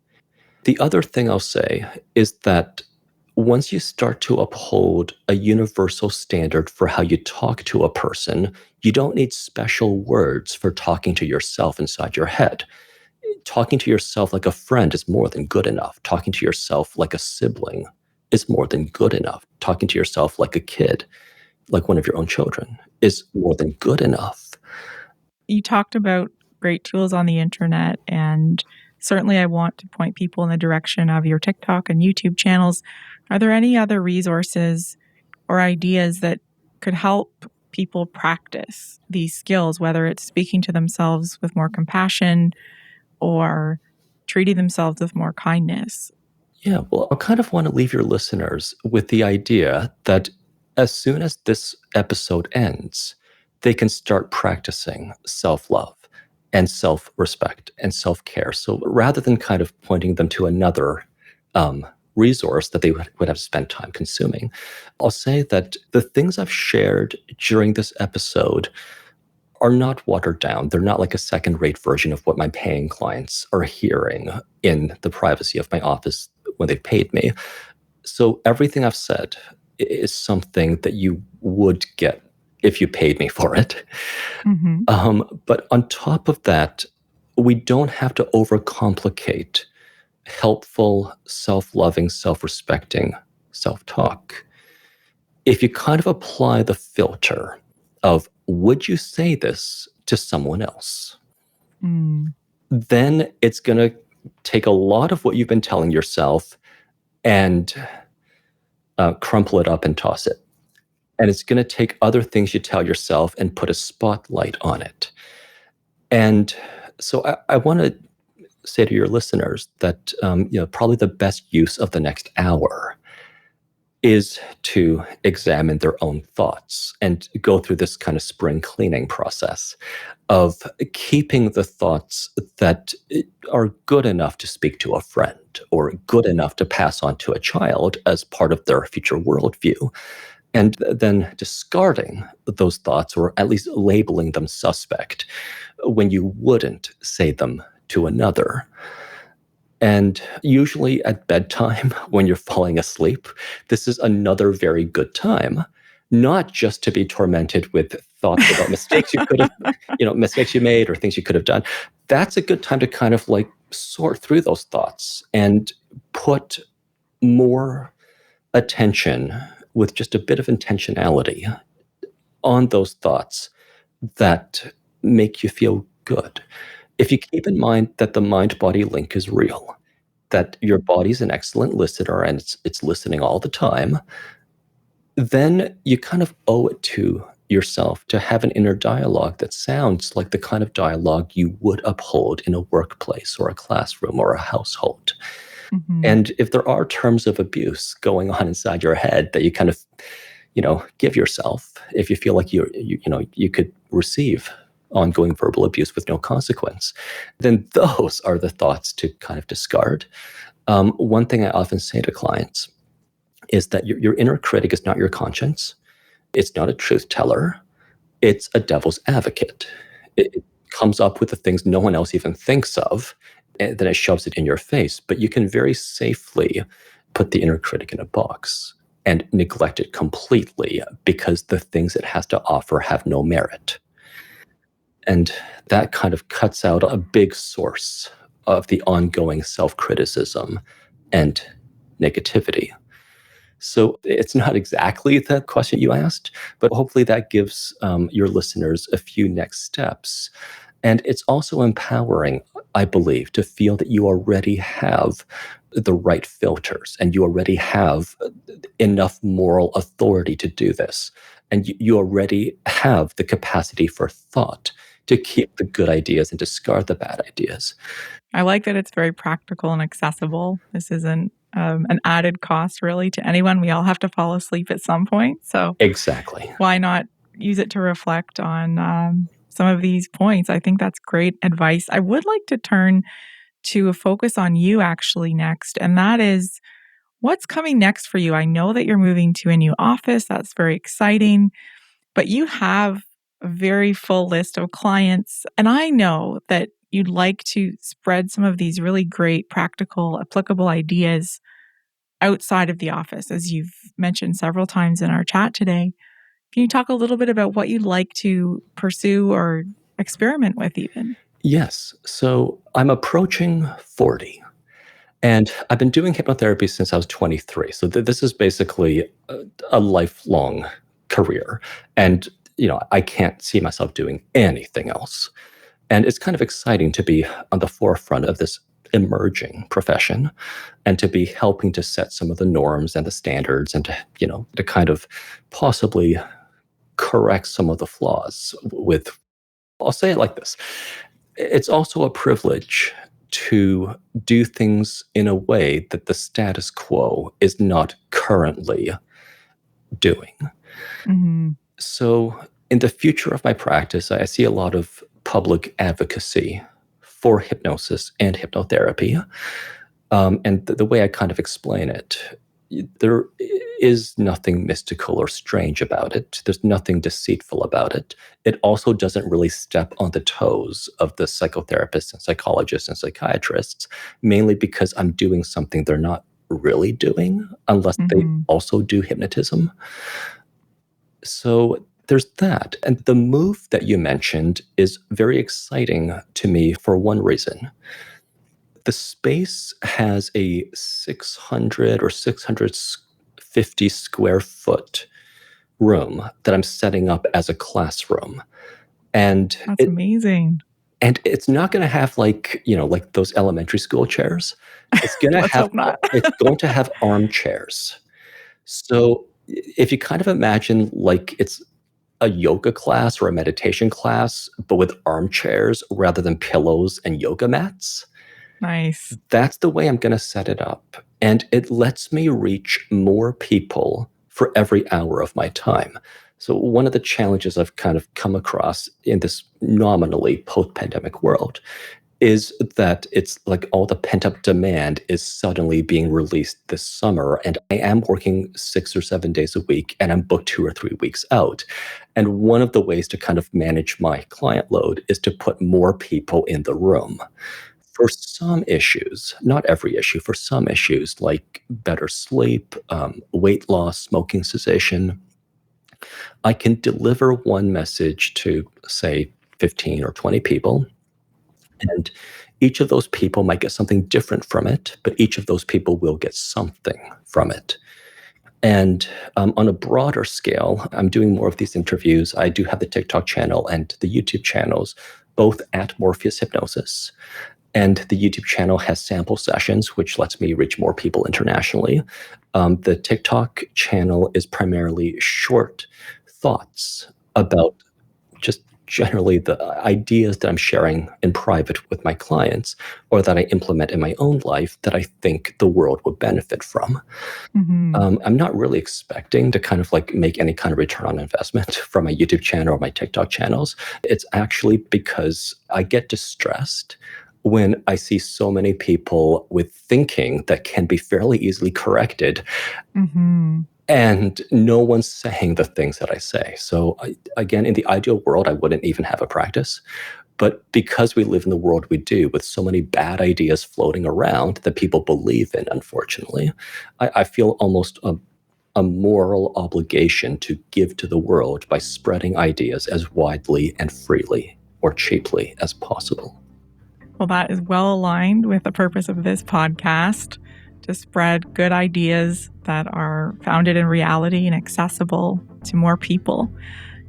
[SPEAKER 2] The other thing I'll say is that once you start to uphold a universal standard for how you talk to a person, you don't need special words for talking to yourself inside your head. Talking to yourself like a friend is more than good enough. Talking to yourself like a sibling is more than good enough. Talking to yourself like a kid, like one of your own children, is more than good enough.
[SPEAKER 1] You talked about great tools on the internet, and certainly I want to point people in the direction of your TikTok and YouTube channels. Are there any other resources or ideas that could help people practice these skills, whether it's speaking to themselves with more compassion or treating themselves with more kindness?
[SPEAKER 2] Yeah, well, I kind of want to leave your listeners with the idea that as soon as this episode ends, they can start practicing self love and self respect and self care. So rather than kind of pointing them to another resource that they would have spent time consuming, I'll say that the things I've shared during this episode are not watered down. They're not like a second rate version of what my paying clients are hearing in the privacy of my office when they've paid me. So everything I've said is something that you would get if you paid me for it.
[SPEAKER 1] Mm-hmm.
[SPEAKER 2] But on top of that, we don't have to overcomplicate helpful, self-loving, self-respecting self-talk. If you kind of apply the filter of, would you say this to someone else?
[SPEAKER 1] Mm.
[SPEAKER 2] Then it's going to take a lot of what you've been telling yourself and crumple it up and toss it. And it's going to take other things you tell yourself and put a spotlight on it. And so I want to say to your listeners that probably the best use of the next hour is to examine their own thoughts and go through this kind of spring cleaning process of keeping the thoughts that are good enough to speak to a friend or good enough to pass on to a child as part of their future worldview, and then discarding those thoughts or at least labeling them suspect when you wouldn't say them to another. And usually at bedtime, when you're falling asleep, this is another very good time, not just to be tormented with thoughts about mistakes you could have, mistakes you made or things you could have done. That's a good time to kind of like sort through those thoughts and put more attention with just a bit of intentionality on those thoughts that make you feel good. If you keep in mind that the mind-body link is real, that your body's an excellent listener and it's listening all the time, then you kind of owe it to yourself to have an inner dialogue that sounds like the kind of dialogue you would uphold in a workplace or a classroom or a household.
[SPEAKER 1] Mm-hmm.
[SPEAKER 2] And if there are terms of abuse going on inside your head that you kind of, give yourself, if you feel like you could receive ongoing verbal abuse with no consequence, then those are the thoughts to kind of discard. One thing I often say to clients is that your inner critic is not your conscience. It's not a truth teller. It's a devil's advocate. It comes up with the things no one else even thinks of, and then it shoves it in your face. But you can very safely put the inner critic in a box and neglect it completely because the things it has to offer have no merit. And that kind of cuts out a big source of the ongoing self-criticism and negativity. So it's not exactly the question you asked, but hopefully that gives your listeners a few next steps. And it's also empowering, I believe, to feel that you already have the right filters and you already have enough moral authority to do this. And you already have the capacity for thought to keep the good ideas and discard the bad ideas.
[SPEAKER 1] I like that it's very practical and accessible. This isn't an added cost really to anyone. We all have to fall asleep at some point. So
[SPEAKER 2] Exactly.
[SPEAKER 1] why not use it to reflect on some of these points? I think that's great advice. I would like to turn to a focus on you actually next, and that is what's coming next for you. I know that you're moving to a new office. That's very exciting, but you have a very full list of clients, and I know that you'd like to spread some of these really great, practical, applicable ideas outside of the office, as you've mentioned several times in our chat today. Can you talk a little bit about what you'd like to pursue or experiment with even?
[SPEAKER 2] Yes. So I'm approaching 40. And I've been doing hypnotherapy since I was 23. So this is basically a lifelong career. And, I can't see myself doing anything else. And it's kind of exciting to be on the forefront of this emerging profession and to be helping to set some of the norms and the standards and to kind of possibly correct some of the flaws with, I'll say it like this. It's also a privilege to do things in a way that the status quo is not currently doing.
[SPEAKER 1] Mm-hmm.
[SPEAKER 2] So, in the future of my practice, I see a lot of public advocacy for hypnosis and hypnotherapy. And the way I kind of explain it, there is nothing mystical or strange about it. There's nothing deceitful about it. It also doesn't really step on the toes of the psychotherapists and psychologists and psychiatrists, mainly because I'm doing something they're not really doing unless they also do hypnotism. So there's that. And the move that you mentioned is very exciting to me for one reason. The space has a 600 or 650 square foot room that I'm setting up as a classroom. And
[SPEAKER 1] That's amazing.
[SPEAKER 2] And it's not going to have like those elementary school chairs. It's going to
[SPEAKER 1] Let's
[SPEAKER 2] have
[SPEAKER 1] hope not.
[SPEAKER 2] it's going to have armchairs. So if you kind of imagine like it's a yoga class or a meditation class, but with armchairs rather than pillows and yoga mats.
[SPEAKER 1] Nice.
[SPEAKER 2] That's the way I'm going to set it up. And it lets me reach more people for every hour of my time. So one of the challenges I've kind of come across in this nominally post-pandemic world is that it's like all the pent-up demand is suddenly being released this summer. And I am working 6 or 7 days a week, and I'm booked 2 or 3 weeks out. And one of the ways to kind of manage my client load is to put more people in the room. For some issues, not every issue, for some issues like better sleep, weight loss, smoking cessation, I can deliver one message to, say, 15 or 20 people. And each of those people might get something different from it, but each of those people will get something from it. And on a broader scale, I'm doing more of these interviews. I do have the TikTok channel and the YouTube channels, both at Morpheus Hypnosis. And the YouTube channel has sample sessions, which lets me reach more people internationally. The TikTok channel is primarily short thoughts about just generally the ideas that I'm sharing in private with my clients or that I implement in my own life that I think the world would benefit from. I'm not really expecting to kind of like make any kind of return on investment from my YouTube channel or my TikTok channels. It's actually because I get distressed when I see so many people with thinking that can be fairly easily corrected, and no one's saying the things that I say. So again, in the ideal world, I wouldn't even have a practice. But because we live in the world we do, with so many bad ideas floating around that people believe in, unfortunately, I feel almost a moral obligation to give to the world by spreading ideas as widely and freely or cheaply as possible.
[SPEAKER 1] Well, that is well aligned with the purpose of this podcast, to spread good ideas that are founded in reality and accessible to more people.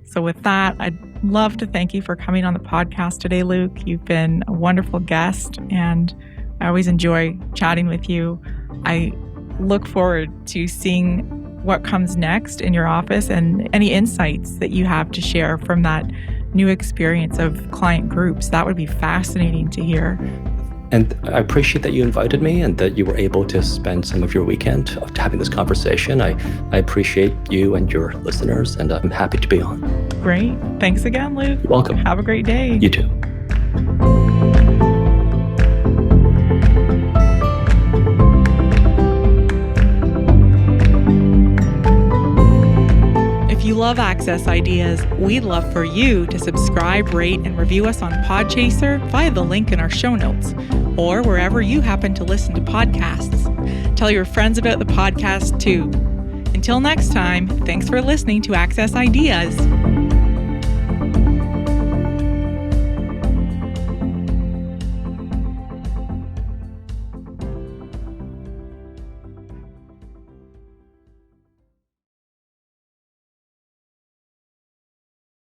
[SPEAKER 1] So with that, I'd love to thank you for coming on the podcast today, Luke. You've been a wonderful guest, and I always enjoy chatting with you. I look forward to seeing what comes next in your office and any insights that you have to share from that new experience of client groups. That would be fascinating to hear.
[SPEAKER 2] And I appreciate that you invited me and that you were able to spend some of your weekend having this conversation. I appreciate you and your listeners, and I'm happy to be on.
[SPEAKER 1] Great. Thanks again, Luke.
[SPEAKER 2] You're welcome.
[SPEAKER 1] Have a great day.
[SPEAKER 2] You too.
[SPEAKER 1] love Access Ideas, we'd love for you to subscribe, rate, and review us on Podchaser via the link in our show notes, or wherever you happen to listen to podcasts. Tell your friends about the podcast too. Until next time, thanks for listening to Access Ideas.